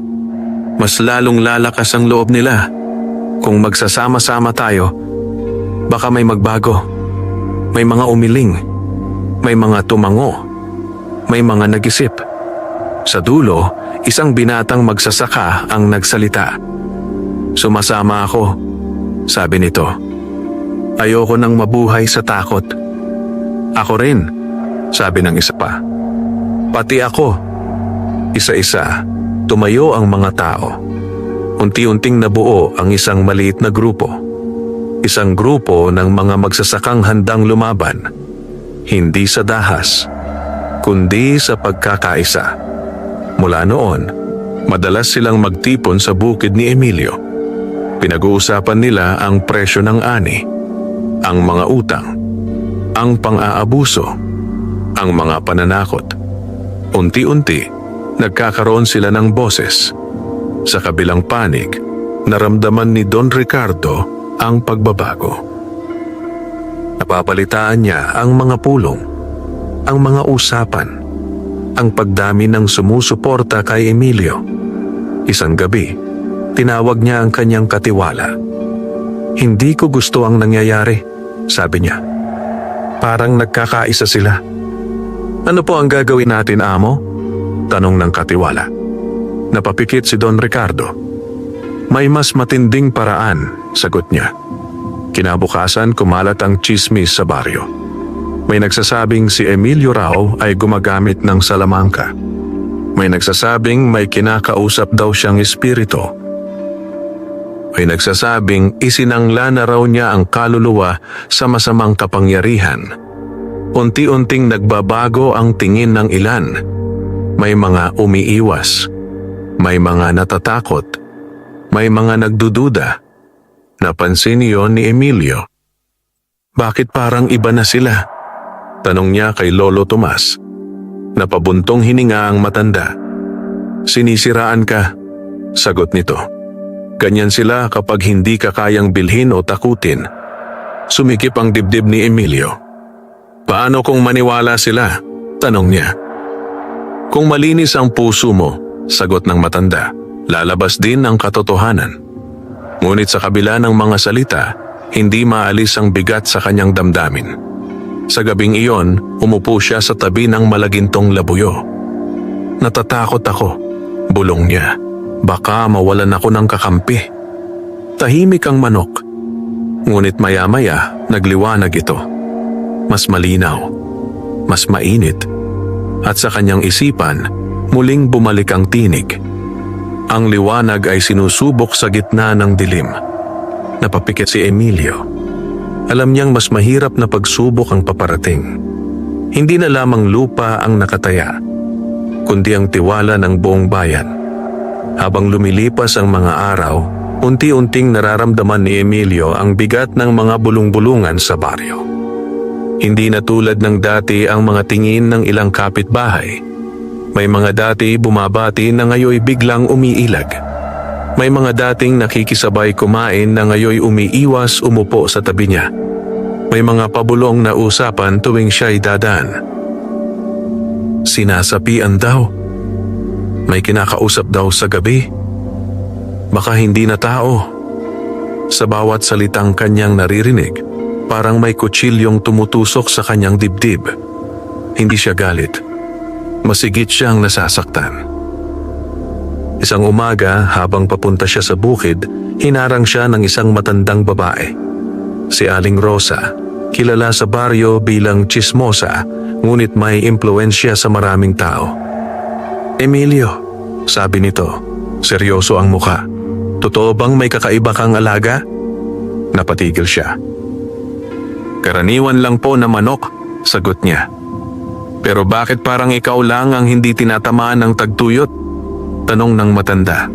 Speaker 1: "mas lalong lalakas ang loob nila. Kung magsasama-sama tayo, baka may magbago. May mga umiling. May mga tumango. May mga nag-isip." Sa dulo, isang binatang magsasaka ang nagsalita. "Sumasama ako," sabi nito. "Ayoko nang mabuhay sa takot." "Ako rin," sabi ng isa pa. Pati ako. Isa-isa, tumayo ang mga tao. Unti-unting nabuo ang isang maliit na grupo. Isang grupo ng mga magsasakang handang lumaban. Hindi sa dahas, kundi sa pagkakaisa. Mula noon, madalas silang magtipon sa bukid ni Emilio. Pinag-uusapan nila ang presyo ng ani, ang mga utang, ang pang-aabuso, ang mga pananakot. Unti-unti, nagkakaroon sila ng boses. Sa kabilang panig, naramdaman ni Don Ricardo ang pagbabago. Napapalitaan niya ang mga pulong, ang mga usapan, ang pagdami ng sumusuporta kay Emilio. Isang gabi, tinawag niya ang kanyang katiwala. Hindi ko gusto ang nangyayari, sabi niya. Parang nagkakaisa sila. Ano po ang gagawin natin, amo? Tanong ng katiwala. Napapikit si Don Ricardo. May mas matinding paraan, sagot niya. Kinabukasan kumalat ang tsismis sa baryo. May nagsasabing si Emilio raw ay gumagamit ng salamangka. May nagsasabing may kinakausap daw siyang espiritu. May nagsasabing isinangla na raw niya ang kaluluwa sa masamang kapangyarihan. Unti-unting nagbabago ang tingin ng ilan. May mga umiiwas. May mga natatakot. May mga nagdududa. Napansin niyon ni Emilio. Bakit parang iba na sila? Tanong niya kay Lolo Tomas. Napabuntong hininga ang matanda. Sinisiraan ka, sagot nito. Ganyan sila kapag hindi ka kayang bilhin o takutin. Sumikip ang dibdib ni Emilio. Paano kung maniwala sila? Tanong niya. Kung malinis ang puso mo, sagot ng matanda, lalabas din ang katotohanan. Ngunit sa kabila ng mga salita, hindi maalis ang bigat sa kanyang damdamin. Sa gabing iyon, umupo siya sa tabi ng malagintong labuyo. Natatakot ako, bulong niya. Baka mawalan ako ng kakampi. Tahimik ang manok. Ngunit maya-maya, nagliwanag ito. Mas malinaw, mas mainit, at sa kanyang isipan, muling bumalik ang tinig. Ang liwanag ay sinusubok sa gitna ng dilim. Napapikit si Emilio. Alam niyang mas mahirap na pagsubok ang paparating. Hindi na lamang lupa ang nakataya, kundi ang tiwala ng buong bayan. Habang lumilipas ang mga araw, unti-unting nararamdaman ni Emilio ang bigat ng mga bulong-bulungan sa baryo. Hindi na tulad ng dati ang mga tingin ng ilang kapitbahay. May mga dati bumabati na ngayoy biglang umiilag. May mga dating nakikisabay kumain na ngayoy umiiwas umupo sa tabi niya. May mga pabulong na usapan tuwing siya'y dadaan. Sinasapian daw. May kinakausap daw sa gabi. Baka hindi na tao. Sa bawat salitang kanyang naririnig, parang may kutsilyong tumutusok sa kanyang dibdib. Hindi siya galit. Masigit siyang nasasaktan. Isang umaga, habang papunta siya sa bukid, hinarang siya ng isang matandang babae. Si Aling Rosa, kilala sa baryo bilang tsismosa, ngunit may impluensya sa maraming tao. Emilio, sabi nito, seryoso ang muka. Totoo bang may kakaiba kang alaga? Napatigil siya. Karaniwan lang po na manok, sagot niya. Pero bakit parang ikaw lang ang hindi tinatamaan ng tagtuyot? Tanong ng matanda.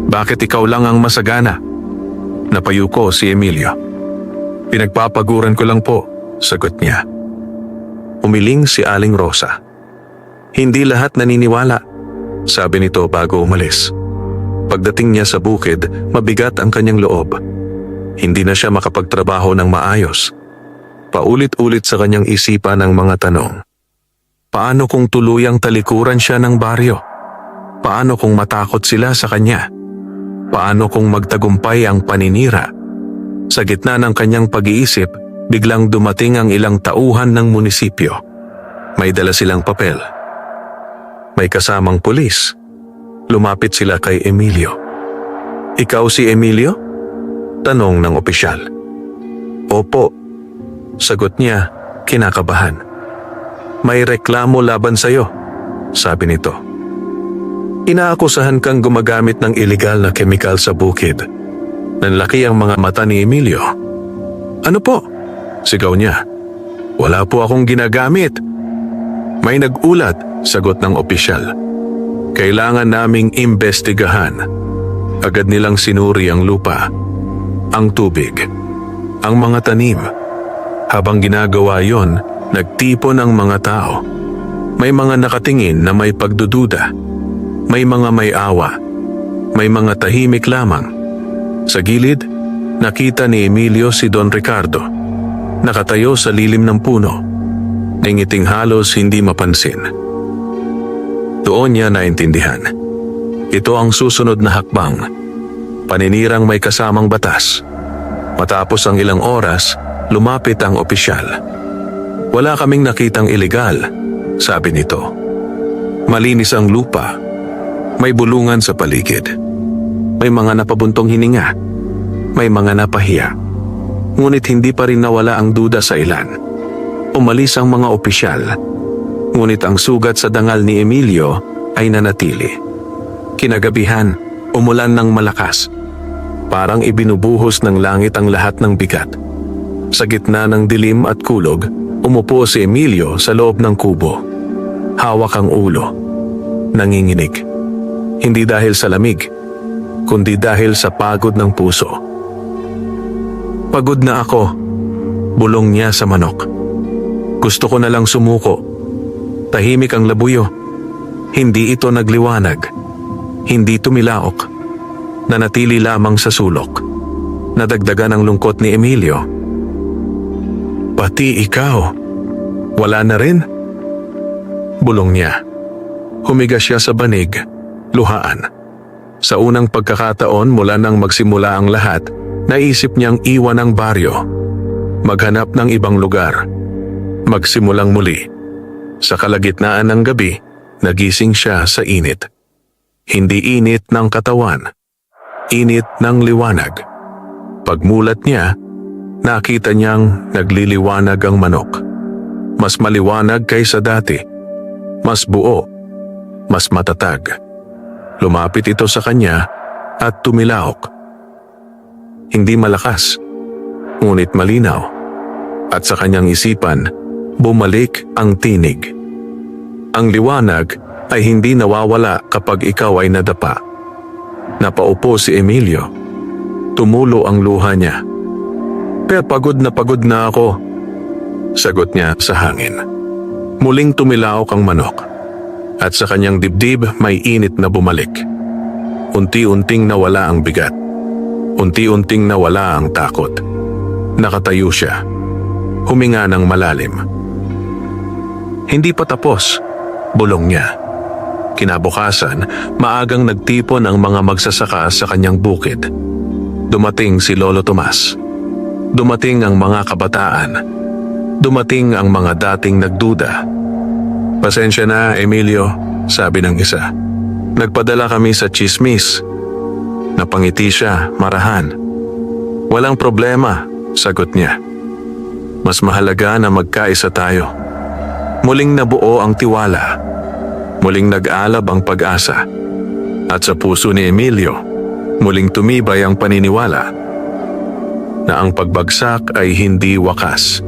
Speaker 1: Bakit ikaw lang ang masagana? Napayuko si Emilio. Pinagpapaguran ko lang po, sagot niya. Umiling si Aling Rosa. Hindi lahat naniniwala, sabi nito bago umalis. Pagdating niya sa bukid, mabigat ang kanyang loob. Hindi na siya makapagtrabaho ng maayos. Paulit-ulit sa kanyang isipan ang mga tanong. Paano kung tuluyang talikuran siya ng baryo? Paano kung matakot sila sa kanya? Paano kung magtagumpay ang paninira? Sa gitna ng kanyang pag-iisip, biglang dumating ang ilang tauhan ng munisipyo. May dala silang papel. May kasamang pulis. Lumapit sila kay Emilio. Ikaw si Emilio? Tanong ng opisyal. Opo. Sagot niya, kinakabahan. May reklamo laban sa'yo, sabi nito. Inaakusahan kang gumagamit ng illegal na kemikal sa bukid. Nanlaki ang mga mata ni Emilio. Ano po? Sigaw niya. Wala po akong ginagamit. May nag-ulat, sagot ng opisyal. Kailangan naming imbestigahan. Agad nilang sinuri ang lupa, ang tubig, ang mga tanim. Habang ginagawa yon, nagtipon ang mga tao. May mga nakatingin na may pagdududa. May mga may awa. May mga tahimik lamang. Sa gilid, nakita ni Emilio si Don Ricardo. Nakatayo sa lilim ng puno. Nangiting halos hindi mapansin. Doon niya naintindihan. Ito ang susunod na hakbang. Paninirang may kasamang batas. Matapos ang ilang oras, lumapit ang opisyal. Wala kaming nakitang ilegal, sabi nito. Malinis ang lupa. May bulungan sa paligid. May mga napabuntong hininga. May mga napahiya. Ngunit hindi pa rin nawala ang duda sa ilan. Umalis ang mga opisyal. Ngunit ang sugat sa dangal ni Emilio ay nanatili. Kinagabihan, umulan ng malakas. Parang ibinubuhos ng langit ang lahat ng bigat. Sa gitna ng dilim at kulog, umupo si Emilio sa loob ng kubo. Hawak ang ulo. Nanginginig. Hindi dahil sa lamig, kundi dahil sa pagod ng puso. Pagod na ako, bulong niya sa manok. Gusto ko na lang sumuko. Tahimik ang labuyo. Hindi ito nagliwanag. Hindi tumilaok. Nanatili lamang sa sulok. Nadagdagan ang lungkot ni Emilio. Pati ikaw, wala na rin? Bulong niya. Humiga siya sa banig, luhaan. Sa unang pagkakataon mula nang magsimula ang lahat, naisip niyang iwan ang baryo. Maghanap ng ibang lugar. Magsimulang muli. Sa kalagitnaan ng gabi, nagising siya sa init. Hindi init ng katawan, init ng liwanag. Pagmulat niya, nakita niyang nagliliwanag ang manok. Mas maliwanag kaysa dati, mas buo, mas matatag. Lumapit ito sa kanya at tumilahok. Hindi malakas, ngunit malinaw. At sa kanyang isipan, bumalik ang tinig. Ang liwanag ay hindi nawawala kapag ikaw ay nadapa. Napaupo si Emilio. Tumulo ang luha niya. Pero pagod na ako, sagot niya sa hangin. Muling tumilaok ang manok. At sa kanyang dibdib may init na bumalik. Unti-unting nawala ang bigat. Unti-unting nawala ang takot. Nakatayo siya. Huminga ng malalim. Hindi pa tapos, bulong niya. Kinabukasan, maagang nagtipon ang mga magsasaka sa kanyang bukid. Dumating si Lolo Tomas. Dumating ang mga kabataan. Dumating ang mga dating nagduda. Pasensya na, Emilio, sabi ng isa. Nagpadala kami sa tsismis. Napangiti siya, marahan. Walang problema, sagot niya. Mas mahalaga na magkaisa tayo. Muling nabuo ang tiwala. Muling nag-alab ang pag-asa. At sa puso ni Emilio, muling tumibay ang paniniwala na ang pagbagsak ay hindi wakas.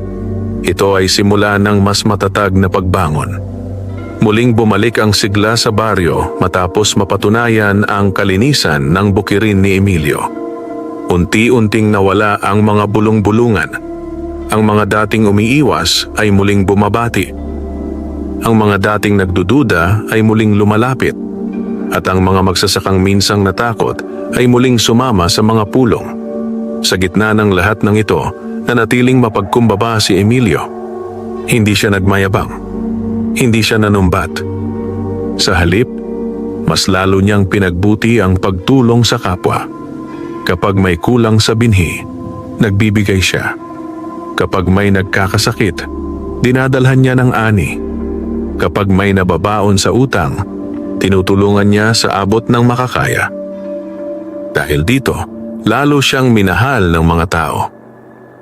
Speaker 1: Ito ay simula ng mas matatag na pagbangon. Muling bumalik ang sigla sa baryo matapos mapatunayan ang kalinisan ng bukirin ni Emilio. Unti-unting nawala ang mga bulong-bulungan. Ang mga dating umiiwas ay muling bumabati. Ang mga dating nagdududa ay muling lumalapit. At ang mga magsasakang minsang natakot ay muling sumama sa mga pulong. Sa gitna ng lahat ng ito, nanatiling mapagkumbaba si Emilio. Hindi siya nagmayabang. Hindi siya nanumbat. Sa halip, mas lalo niyang pinagbuti ang pagtulong sa kapwa. Kapag may kulang sa binhi, nagbibigay siya. Kapag may nagkakasakit, dinadalhan niya ng ani. Kapag may nababaon sa utang, tinutulungan niya sa abot ng makakaya. Dahil dito, lalo siyang minahal ng mga tao.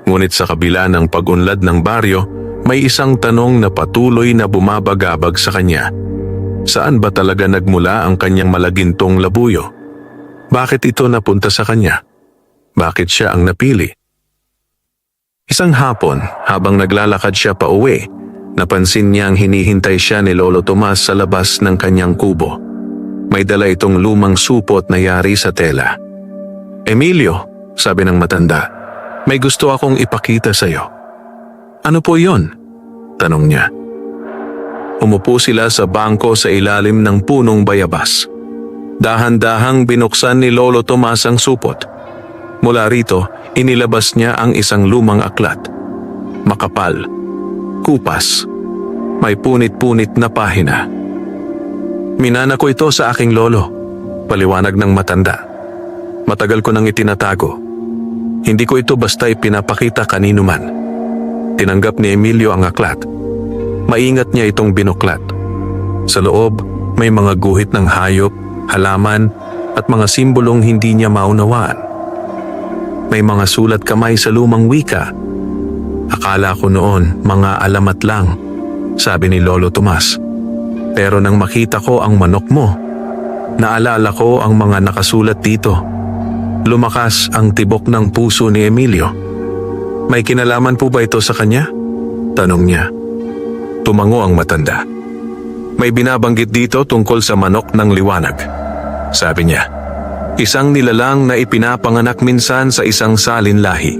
Speaker 1: Ngunit sa kabila ng pag-unlad ng baryo, may isang tanong na patuloy na bumabagabag sa kanya. Saan ba talaga nagmula ang kanyang malagintong labuyo? Bakit ito napunta sa kanya? Bakit siya ang napili? Isang hapon, habang naglalakad siya pa uwi, napansin niyang hinihintay siya ni Lolo Tomas sa labas ng kanyang kubo. May dala itong lumang supot na yari sa tela. "Emilio," sabi ng matanda, "may gusto akong ipakita sa iyo." "Ano po yon?" tanong niya. Umupo sila sa bangko sa ilalim ng punong bayabas. Dahan-dahang binuksan ni Lolo Tomas ang supot. Mula rito, inilabas niya ang isang lumang aklat. Makapal, kupas, may punit-punit na pahina. "Minana ko ito sa aking lolo," paliwanag ng matanda. "Matagal ko nang itinatago. Hindi ko ito basta ipinapakita kanino man." Tinanggap ni Emilio ang aklat. Maingat niya itong binuklat. Sa loob, may mga guhit ng hayop, halaman, at mga simbolong hindi niya maunawaan. May mga sulat kamay sa lumang wika. "Akala ko noon mga alamat lang," sabi ni Lolo Tomas. "Pero nang makita ko ang manok mo, naalala ko ang mga nakasulat dito." Lumakas ang tibok ng puso ni Emilio. "May kinalaman po ba ito sa kanya?" tanong niya. Tumango ang matanda. "May binabanggit dito tungkol sa manok ng liwanag," sabi niya. "Isang nilalang na ipinapanganak minsan sa isang salin lahi."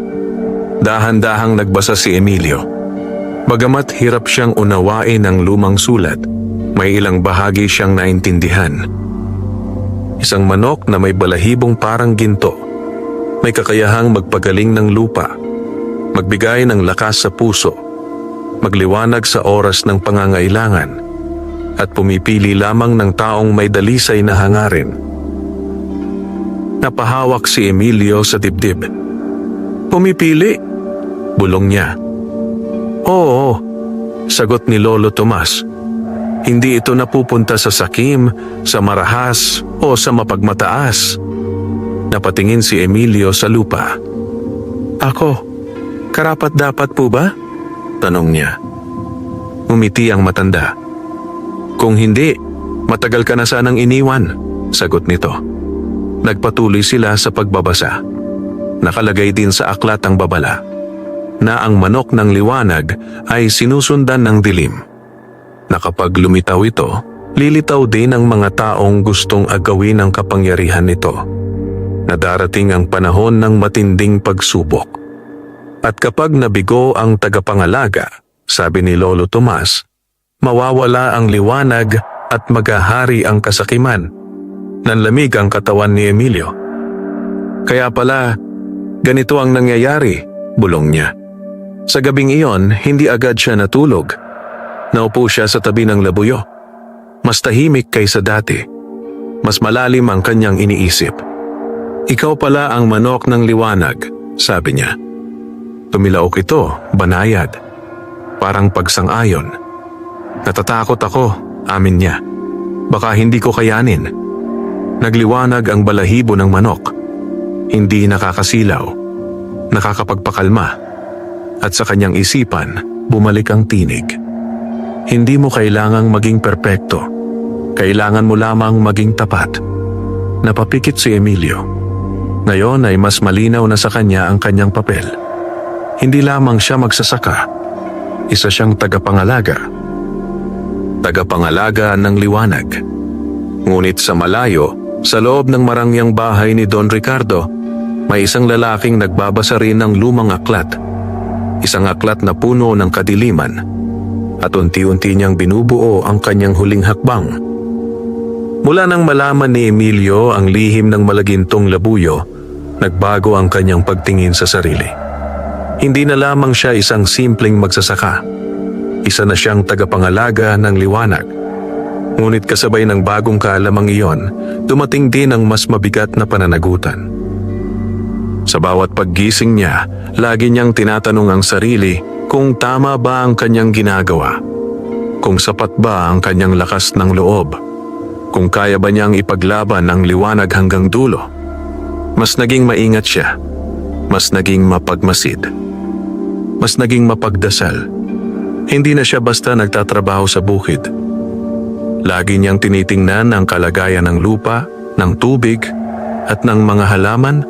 Speaker 1: Dahan-dahang nagbasa si Emilio. Bagamat hirap siyang unawain ang lumang sulat, may ilang bahagi siyang naintindihan. Isang manok na may balahibong parang ginto. May kakayahang magpagaling ng lupa, magbigay ng lakas sa puso, magliwanag sa oras ng pangangailangan, at pumipili lamang ng taong may dalisay na hangarin. Napahawak si Emilio sa dibdib. "Pumipili?" bulong niya. "Oo," sagot ni Lolo Tomas. "Hindi ito napupunta sa sakim, sa marahas o sa mapagmataas." Napatingin si Emilio sa lupa. "Ako, karapat-dapat po ba?" tanong niya. Umiti ang matanda. "Kung hindi, matagal ka na sanang iniwan," sagot nito. Nagpatuloy sila sa pagbabasa. Nakalagay din sa aklat ang babala na ang manok ng liwanag ay sinusundan ng dilim, na kapag lumitaw ito, lilitaw din ang mga taong gustong agawin ang kapangyarihan nito, na darating ang panahon ng matinding pagsubok. At kapag nabigo ang tagapangalaga, sabi ni Lolo Tomas, mawawala ang liwanag at maghahari ang kasakiman. Nanlamig ang katawan ni Emilio. "Kaya pala, ganito ang nangyayari," bulong niya. Sa gabing iyon, hindi agad siya natulog. Naupo siya sa tabi ng labuyo. Mas tahimik kaysa dati. Mas malalim ang kanyang iniisip. "Ikaw pala ang manok ng liwanag," sabi niya. Tumilaok ito, banayad. Parang pagsang-ayon. "Natatakot ako," amin niya. "Baka hindi ko kayanin." Nagliwanag ang balahibo ng manok. Hindi nakakasilaw, nakakapagpakalma. At sa kanyang isipan, bumalik ang tinig. Hindi mo kailangang maging perpekto. Kailangan mo lamang maging tapat. Napapikit si Emilio. Ngayon ay mas malinaw na sa kanya ang kanyang papel. Hindi lamang siya magsasaka. Isa siyang tagapangalaga. Tagapangalaga ng liwanag. Ngunit sa malayo, sa loob ng marangyang bahay ni Don Ricardo, may isang lalaking nagbabasa rin ng lumang aklat. Isang aklat na puno ng kadiliman. At unti-unti niyang binubuo ang kanyang huling hakbang. Mula nang malaman ni Emilio ang lihim ng malagintong labuyo, nagbago ang kanyang pagtingin sa sarili. Hindi na lamang siya isang simpleng magsasaka. Isa na siyang tagapangalaga ng liwanag. Ngunit kasabay ng bagong kaalamang iyon, dumating din ang mas mabigat na pananagutan. Sa bawat paggising niya, lagi niyang tinatanong ang sarili kung tama ba ang kanyang ginagawa, kung sapat ba ang kanyang lakas ng loob, kung kaya ba niyang ipaglaban ang liwanag hanggang dulo. Mas naging maingat siya, mas naging mapagmasid, mas naging mapagdasal, Hindi na siya basta nagtatrabaho sa bukid. Lagi niyang tinitingnan ang kalagayan ng lupa, ng tubig, at ng mga halaman,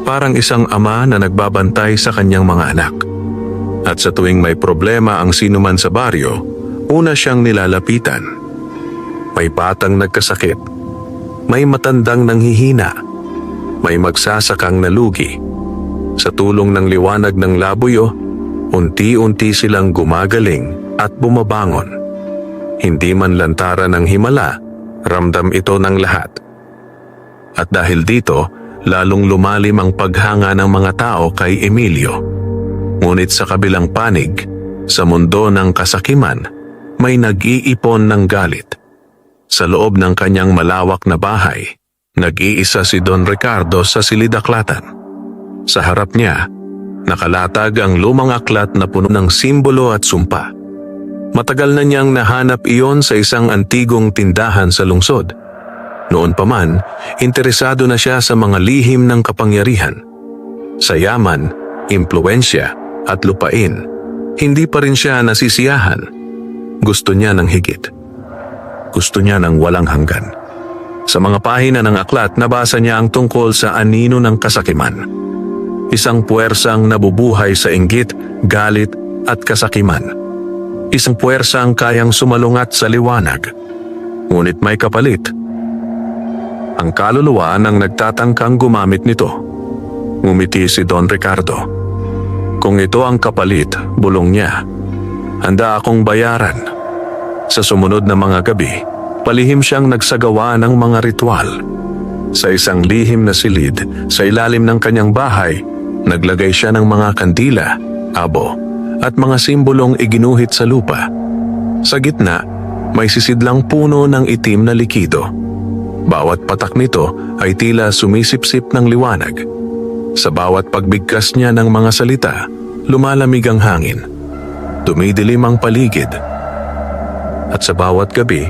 Speaker 1: parang isang ama na nagbabantay sa kanyang mga anak. At sa tuwing may problema ang sinuman sa baryo, una siyang nilalapitan. May batang nagkasakit, may matandang nanghihina, may magsasakang nalugi. Sa tulong ng liwanag ng labuyo, unti-unti silang gumagaling at bumabangon. Hindi man lantaran ng himala, ramdam ito ng lahat. At dahil dito, lalong lumalim ang paghanga ng mga tao kay Emilio. Ngunit sa kabilang panig, sa mundo ng kasakiman, may nag-iipon ng galit. Sa loob ng kanyang malawak na bahay, nag-iisa si Don Ricardo sa silid-aklatan. Sa harap niya, nakalatag ang lumang aklat na puno ng simbolo at sumpa. Matagal na niyang nahanap iyon sa isang antigong tindahan sa lungsod. Noon pa man, interesado na siya sa mga lihim ng kapangyarihan. Sa yaman, impluwensya at lupain, hindi pa rin siya nasisiyahan. Gusto niya ng higit. Gusto niya ng walang hanggan. Sa mga pahina ng aklat, nabasa niya ang tungkol sa anino ng kasakiman. Isang puwersang nabubuhay sa inggit, galit at kasakiman. Isang puwersang kayang sumalungat sa liwanag. Ngunit may kapalit. Ang kaluluwa ng nagtatangkang gumamit nito. Ngumiti si Don Ricardo. Kung ito ang kapalit, bulong niya, handa akong bayaran. Sa sumunod na mga gabi, palihim siyang nagsagawa ng mga ritual. Sa isang lihim na silid, sa ilalim ng kanyang bahay, naglagay siya ng mga kandila, abo, at mga simbolong iginuhit sa lupa. Sa gitna, may sisidlang puno ng itim na likido. Bawat patak nito ay tila sumisipsip ng liwanag. Sa bawat pagbigkas niya ng mga salita, lumalamig ang hangin. Dumidilim ang paligid. At sa bawat gabi,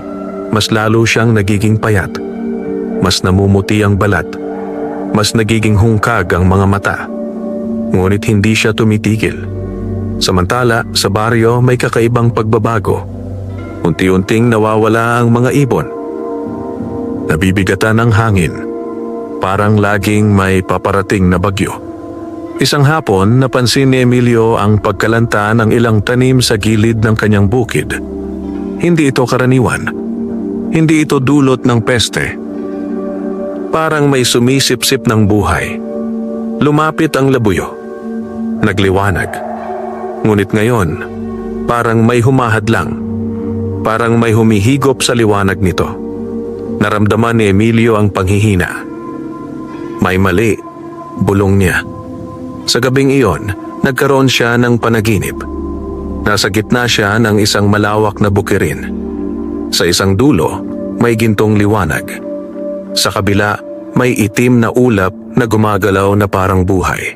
Speaker 1: mas lalo siyang nagiging payat. Mas namumuti ang balat. Mas nagiging hungkag ang mga mata. Ngunit hindi siya tumitigil. Samantala, sa baryo may kakaibang pagbabago. Unti-unting nawawala ang mga ibon. Nabibigatan ng hangin. Parang laging may paparating na bagyo. Isang hapon, napansin ni Emilio ang pagkalanta ng ilang tanim sa gilid ng kanyang bukid. Hindi ito karaniwan. Hindi ito dulot ng peste. Parang may sumisipsip ng buhay. Lumapit ang labuyo. Nagliwanag. Ngunit ngayon, parang may humahadlang. Parang may humihigop sa liwanag nito. Naramdaman ni Emilio ang panghihina. May mali, bulong niya. Sa gabing iyon, nagkaroon siya ng panaginip. Nasa gitna siya ng isang malawak na bukirin. Sa isang dulo, may gintong liwanag. Sa kabila, may itim na ulap na gumagalaw na parang buhay.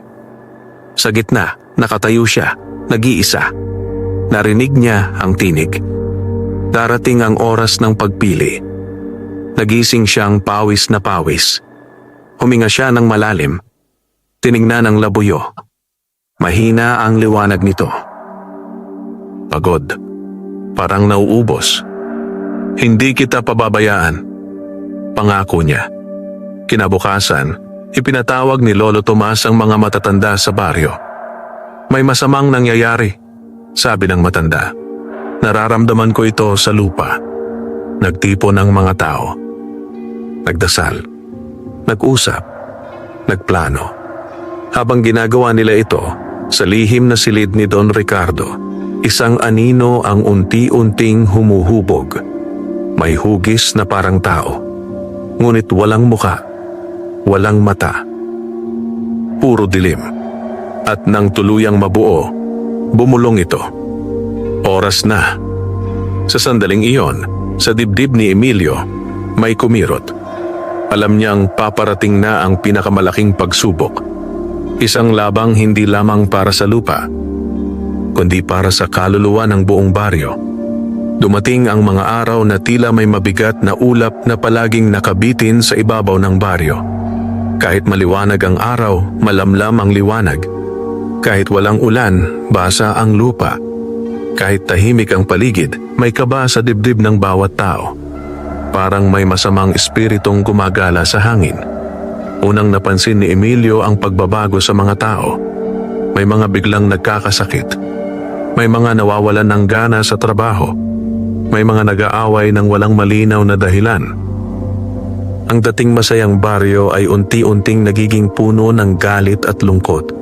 Speaker 1: Sa gitna, nakatayo siya, nag-iisa. Narinig niya ang tinig. Darating ang oras ng pagpili. Nagising siyang pawis na pawis. Huminga siya ng malalim. Tiningnan ang labuyo. Mahina ang liwanag nito. Pagod. Parang nauubos. Hindi kita pababayaan. Pangako niya. Kinabukasan, ipinatawag ni Lolo Tomas ang mga matatanda sa baryo. May masamang nangyayari, sabi ng matanda. Nararamdaman ko ito sa lupa. Nagtipon ang mga tao. Nagdasal. Nag-usap. Nagplano. Habang ginagawa nila ito, sa lihim na silid ni Don Ricardo, isang anino ang unti-unting humuhubog. May hugis na parang tao. Ngunit walang muka. Walang mata. Puro dilim. At nang tuluyang mabuo, bumulong ito. Oras na. Sa sandaling iyon, sa dibdib ni Emilio, may kumirot. Alam niyang paparating na ang pinakamalaking pagsubok. Isang labang hindi lamang para sa lupa, kundi para sa kaluluwa ng buong baryo. Dumating ang mga araw na tila may mabigat na ulap na palaging nakabitin sa ibabaw ng baryo. Kahit maliwanag ang araw, malamlam ang liwanag. Kahit walang ulan, basa ang lupa. Kahit tahimik ang paligid, may kaba sa dibdib ng bawat tao. Parang may masamang espiritong gumagala sa hangin. Unang napansin ni Emilio ang pagbabago sa mga tao. May mga biglang nagkakasakit. May mga nawawalan ng gana sa trabaho. May mga nag-aaway ng walang malinaw na dahilan. Ang dating masayang baryo ay unti-unting nagiging puno ng galit at lungkot.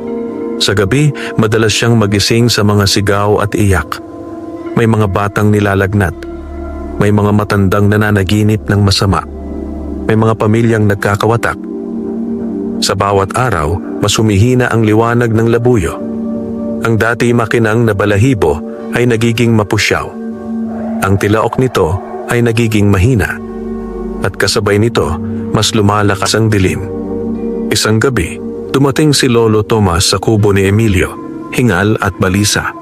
Speaker 1: Sa gabi, madalas siyang magising sa mga sigaw at iyak. May mga batang nilalagnat. May mga matandang nananaginip ng masama. May mga pamilyang nagkakawatak. Sa bawat araw, mas humihina ang liwanag ng labuyo. Ang dati makinang na balahibo ay nagiging mapusyaw. Ang tilaok nito ay nagiging mahina. At kasabay nito, mas lumalakas ang dilim. Isang gabi, dumating si Lolo Tomas sa kubo ni Emilio, hingal at balisa.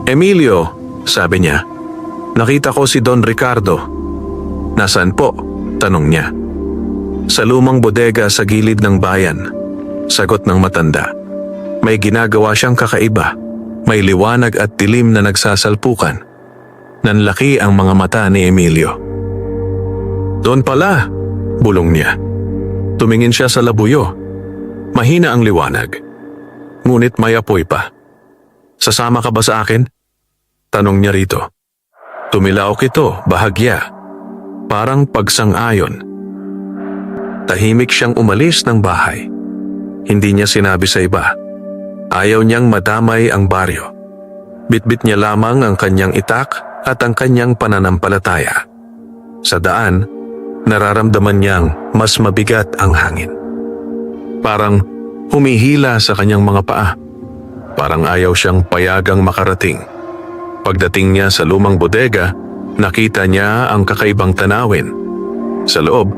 Speaker 1: "Emilio," sabi niya, "nakita ko si Don Ricardo." "Nasaan po?" tanong niya. "Sa lumang bodega sa gilid ng bayan," sagot ng matanda. "May ginagawa siyang kakaiba. May liwanag at dilim na nagsasalpukan." Nanlaki ang mga mata ni Emilio. "Doon pala," bulong niya. Tumingin siya sa labuyo. Mahina ang liwanag, ngunit may apoy pa. "Sasama ka ba sa akin?" tanong niya rito. Tumilaok ito, bahagya. Parang pagsang-ayon. Tahimik siyang umalis ng bahay. Hindi niya sinabi sa iba. Ayaw niyang madamay ang baryo. Bitbit niya lamang ang kanyang itak at ang kanyang pananampalataya. Sa daan, nararamdaman niyang mas mabigat ang hangin. Parang humihila sa kanyang mga paa. Parang ayaw siyang payagang makarating. Pagdating niya sa lumang bodega, nakita niya ang kakaibang tanawin. Sa loob,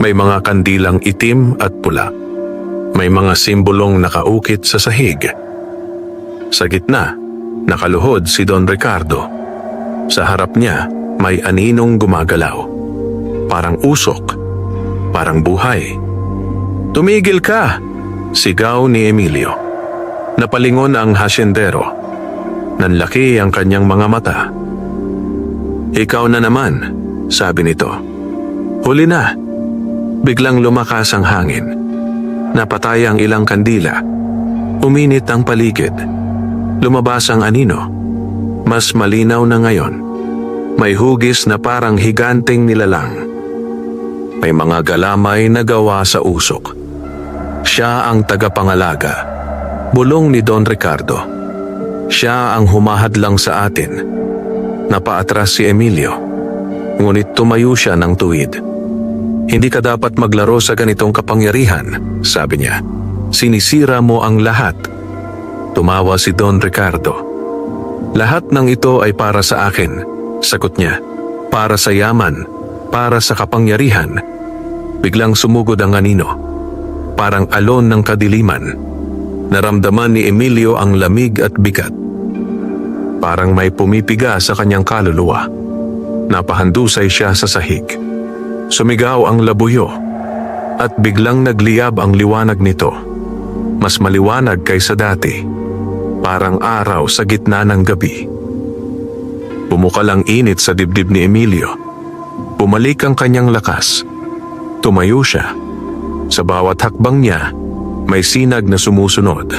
Speaker 1: may mga kandilang itim at pula. May mga simbolong nakaukit sa sahig. Sa gitna, nakaluhod si Don Ricardo. Sa harap niya, may aninong gumagalaw. Parang usok, parang buhay. "Tumigil ka!" sigaw ni Emilio. Napalingon ang hasyendero. Nanlaki ang kanyang mga mata. "Ikaw na naman," sabi nito. "Huli na." Biglang lumakas ang hangin. Napatay ang ilang kandila. Uminit ang paligid. Lumabas ang anino. Mas malinaw na ngayon. May hugis na parang higanteng nilalang. May mga galamay na gawa sa usok. Siya ang tagapangalaga. Bulong ni Don Ricardo. Siya ang humahadlang sa atin. Napaatras si Emilio. Ngunit tumayo siya ng tuwid. "Hindi ka dapat maglaro sa ganitong kapangyarihan," sabi niya. "Sinisira mo ang lahat." Tumawa si Don Ricardo. "Lahat ng ito ay para sa akin," sagot niya. "Para sa yaman, para sa kapangyarihan." Biglang sumugod ang anino. Parang alon ng kadiliman. Naramdaman ni Emilio ang lamig at bigat. Parang may pumipiga sa kanyang kaluluwa. Napahandusay siya sa sahig. Sumigaw ang labuyo at biglang nagliyab ang liwanag nito. Mas maliwanag kaysa dati. Parang araw sa gitna ng gabi. Bumukal ang init sa dibdib ni Emilio. Bumalik ang kanyang lakas. Tumayo siya. Sa bawat hakbang niya, may sinag na sumusunod.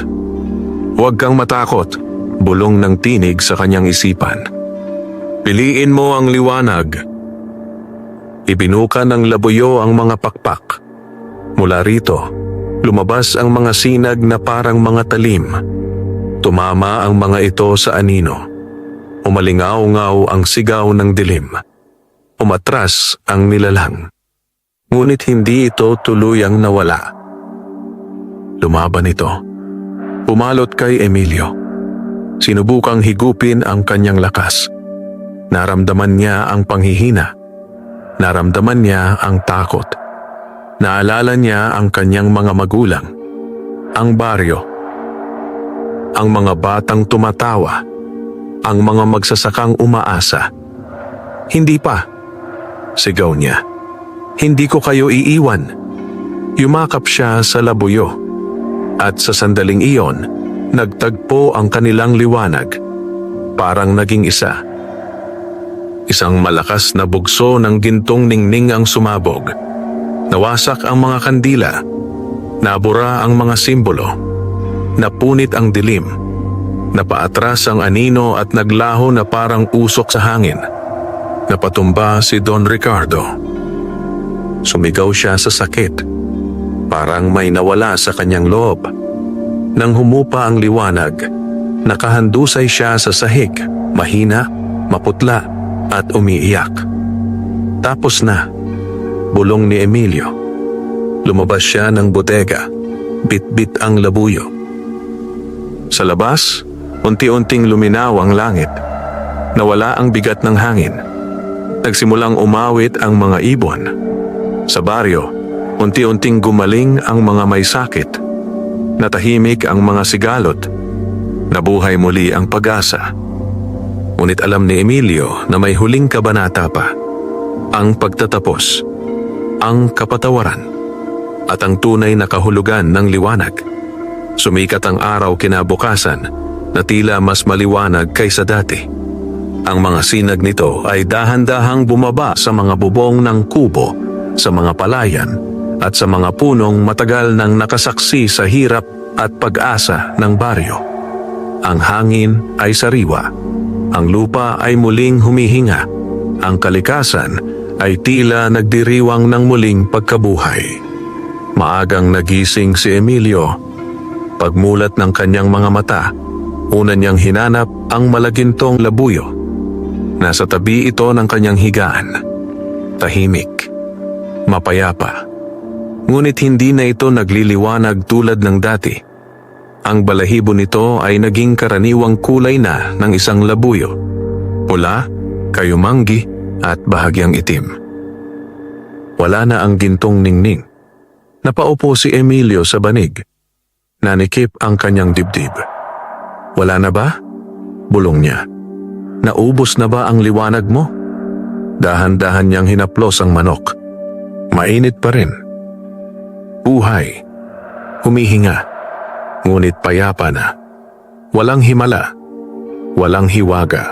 Speaker 1: "Huwag kang matakot," bulong ng tinig sa kanyang isipan. "Piliin mo ang liwanag." Ibinuka ng labuyo ang mga pakpak. Mula rito, lumabas ang mga sinag na parang mga talim. Tumama ang mga ito sa anino. Umalingaw-ngaw ang sigaw ng dilim. Umatras ang nilalang. Ngunit hindi ito tuluyang nawala. Lumaban ito. Pumalot kay Emilio. Sinubukang higupin ang kanyang lakas. Naramdaman niya ang panghihina. Naramdaman niya ang takot. Naalala niya ang kanyang mga magulang, ang baryo, ang mga batang tumatawa, ang mga magsasakang umaasa. "Hindi pa," sigaw niya. "Hindi ko kayo iiwan." Yumakap siya sa labuyo. At sa sandaling iyon, nagtagpo ang kanilang liwanag. parang naging isa. Isang malakas na bugso ng gintong ningning ang sumabog. Nawasak ang mga kandila. Nabura ang mga simbolo. Napunit ang dilim. Napaatras ang anino at naglaho na parang usok sa hangin. Napatumba si Don Ricardo. Sumigaw siya sa sakit. Parang may nawala sa kanyang loob. Nang humupa ang liwanag, nakahandusay siya sa sahig, mahina, maputla, at umiiyak. Tapos na, bulong ni Emilio. Lumabas siya ng bodega, bit-bit ang labuyo. Sa labas, unti-unting luminaw ang langit. Nawala ang bigat ng hangin. Nagsimulang umawit ang mga ibon. Sa baryo, unti-unting gumaling ang mga may sakit. Natahimik ang mga sigalot. Nabuhay muli ang pag-asa. Ngunit alam ni Emilio na may huling kabanata pa. Ang pagtatapos, ang kapatawaran, at ang tunay na kahulugan ng liwanag. Sumikat ang araw kinabukasan na tila mas maliwanag kaysa dati. Ang mga sinag nito ay dahan-dahang bumaba sa mga bubong ng kubo, sa mga palayan, at sa mga punong matagal nang nakasaksi sa hirap at pag-asa ng baryo. Ang hangin ay sariwa, ang lupa ay muling humihinga, ang kalikasan ay tila nagdiriwang ng muling pagkabuhay. Maagang nagising si Emilio. Pagmulat ng kanyang mga mata, una niyang hinanap ang malagintong labuyo. Nasa tabi ito ng kanyang higaan. Tahimik, mapayapa. Ngunit hindi na ito nagliliwanag tulad ng dati. Ang balahibo nito ay naging karaniwang kulay na ng isang labuyo. Pula, kayumanggi, at bahagyang itim. Wala na ang gintong ningning. Napaupo si Emilio sa banig. Nanikip ang kanyang dibdib. Wala na ba? Bulong niya. Naubos na ba ang liwanag mo? Dahan-dahan niyang hinaplos ang manok. Mainit pa rin. Buhay, humihinga, ngunit payapa na. Walang himala, walang hiwaga,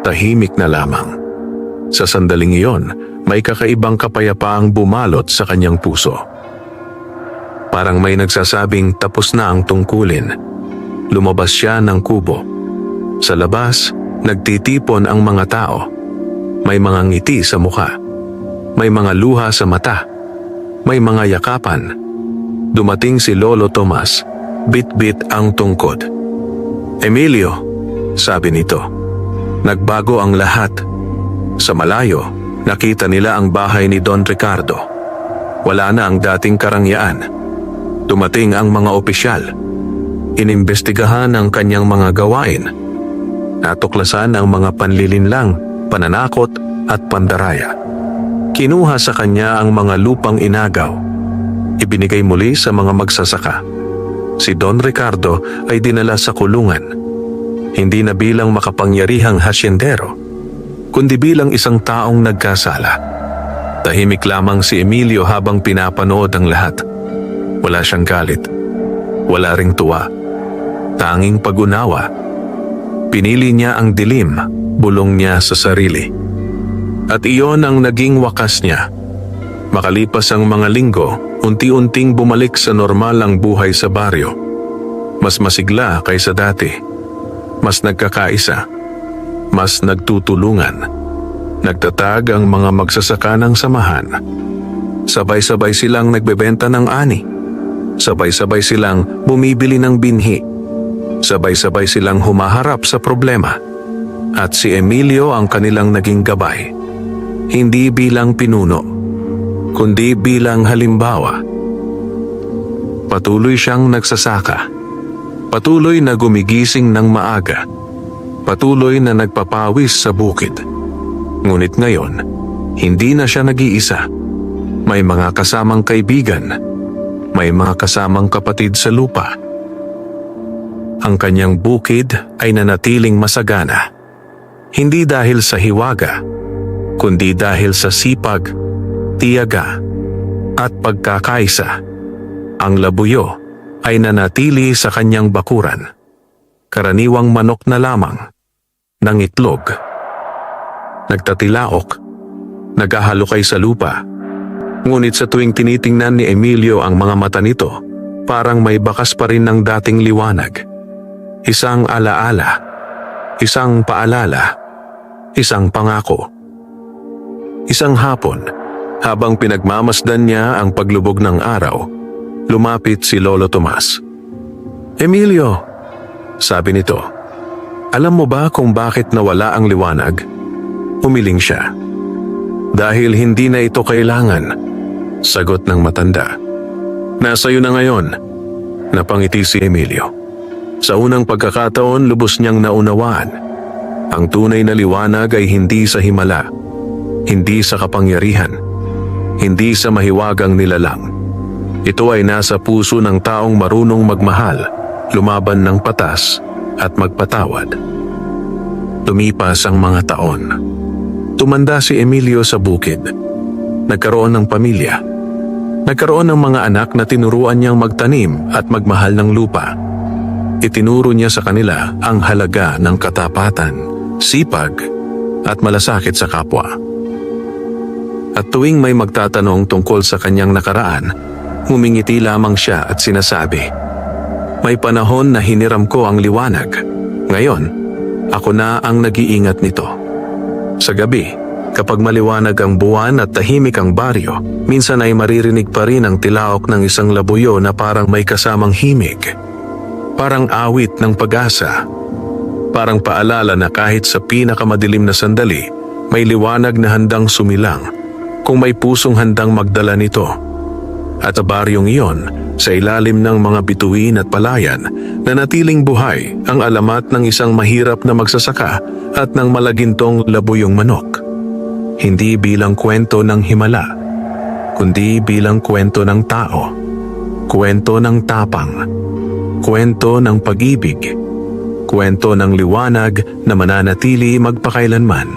Speaker 1: tahimik na lamang. Sa sandaling iyon, may kakaibang kapayapaang bumalot sa kanyang puso. Parang may nagsasabing tapos na ang tungkulin. Lumabas siya ng kubo. Sa labas, nagtitipon ang mga tao. May mga ngiti sa mukha. May mga luha sa mata. May mga yakapan. Dumating si Lolo Tomas, bit-bit ang tungkod. Emilio, sabi nito, nagbago ang lahat. Sa malayo, nakita nila ang bahay ni Don Ricardo. Wala na ang dating karangyaan. Dumating ang mga opisyal. Inimbestigahan ang kanyang mga gawain. Natuklasan ang mga panlilinlang, pananakot at pandaraya. Kinuha sa kanya ang mga lupang inagaw. Ibinigay muli sa mga magsasaka. Si Don Ricardo ay dinala sa kulungan. Hindi na bilang makapangyarihang hasyendero, kundi bilang isang taong nagkasala. Tahimik lamang si Emilio habang pinapanood ang lahat. Wala siyang galit. Wala ring tuwa. Tanging pag-unawa. Pinili niya ang dilim, bulong niya sa sarili. At iyon ang naging wakas niya. Makalipas ang mga linggo, unti-unting bumalik sa normal ang buhay sa baryo. Mas masigla kaysa dati. Mas nagkakaisa. Mas nagtutulungan. Nagtatag ang mga magsasaka ng samahan. Sabay-sabay silang nagbebenta ng ani. Sabay-sabay silang bumibili ng binhi. Sabay-sabay silang humaharap sa problema. At si Emilio ang kanilang naging gabay. Hindi bilang pinuno, kundi bilang halimbawa. Patuloy siyang nagsasaka. Patuloy na gumigising ng maaga. Patuloy na nagpapawis sa bukid. Ngunit ngayon, hindi na siya nag-iisa. May mga kasamang kaibigan. May mga kasamang kapatid sa lupa. Ang kanyang bukid ay nanatiling masagana. Hindi dahil sa hiwaga, kundi dahil sa sipag, tiyaga, at pagkakaisa. Ang labuyo ay nanatili sa kanyang bakuran. Karaniwang manok na lamang, ng itlog. Nagtatilaok, naghahalukay sa lupa. Ngunit sa tuwing tinitingnan ni Emilio ang mga mata nito, parang may bakas pa rin ng dating liwanag. Isang alaala, isang paalala, isang pangako. Isang hapon, habang pinagmamasdan niya ang paglubog ng araw, lumapit si Lolo Tomas. "Emilio," sabi nito, "alam mo ba kung bakit nawala ang liwanag?" Umiling siya. "Dahil hindi na ito kailangan," sagot ng matanda. "Nasa iyo na ngayon," napangiti si Emilio. Sa unang pagkakataon, lubos niyang naunawaan. Ang tunay na liwanag ay hindi sa himala, hindi sa kapangyarihan, hindi sa mahiwagang nilalang. Ito ay nasa puso ng taong marunong magmahal, lumaban ng patas at magpatawad. Lumipas ang mga taon. Tumanda si Emilio sa bukid. Nagkaroon ng pamilya. Nagkaroon ng mga anak na tinuruan niyang magtanim at magmahal ng lupa. Itinuro niya sa kanila ang halaga ng katapatan, sipag, at malasakit sa kapwa. At tuwing may magtatanong tungkol sa kanyang nakaraan, ngumingiti lamang siya at sinasabi, "May panahon na hiniram ko ang liwanag. Ngayon, ako na ang nag-iingat nito." Sa gabi, kapag maliwanag ang buwan at tahimik ang baryo, minsan ay maririnig pa rin ang tilaok ng isang labuyo na parang may kasamang himig. Parang awit ng pag-asa. Parang paalala na kahit sa pinakamadilim na sandali, may liwanag na handang sumilang kung may pusong handang magdala nito. At sa baryong iyon, sa ilalim ng mga bituin at palayan, nanatiling buhay ang alamat ng isang mahirap na magsasaka at ng malagintong labuyong manok. Hindi bilang kwento ng himala, kundi bilang kwento ng tao, kwento ng tapang, kwento ng pag-ibig, kwento ng liwanag na mananatili magpakailanman.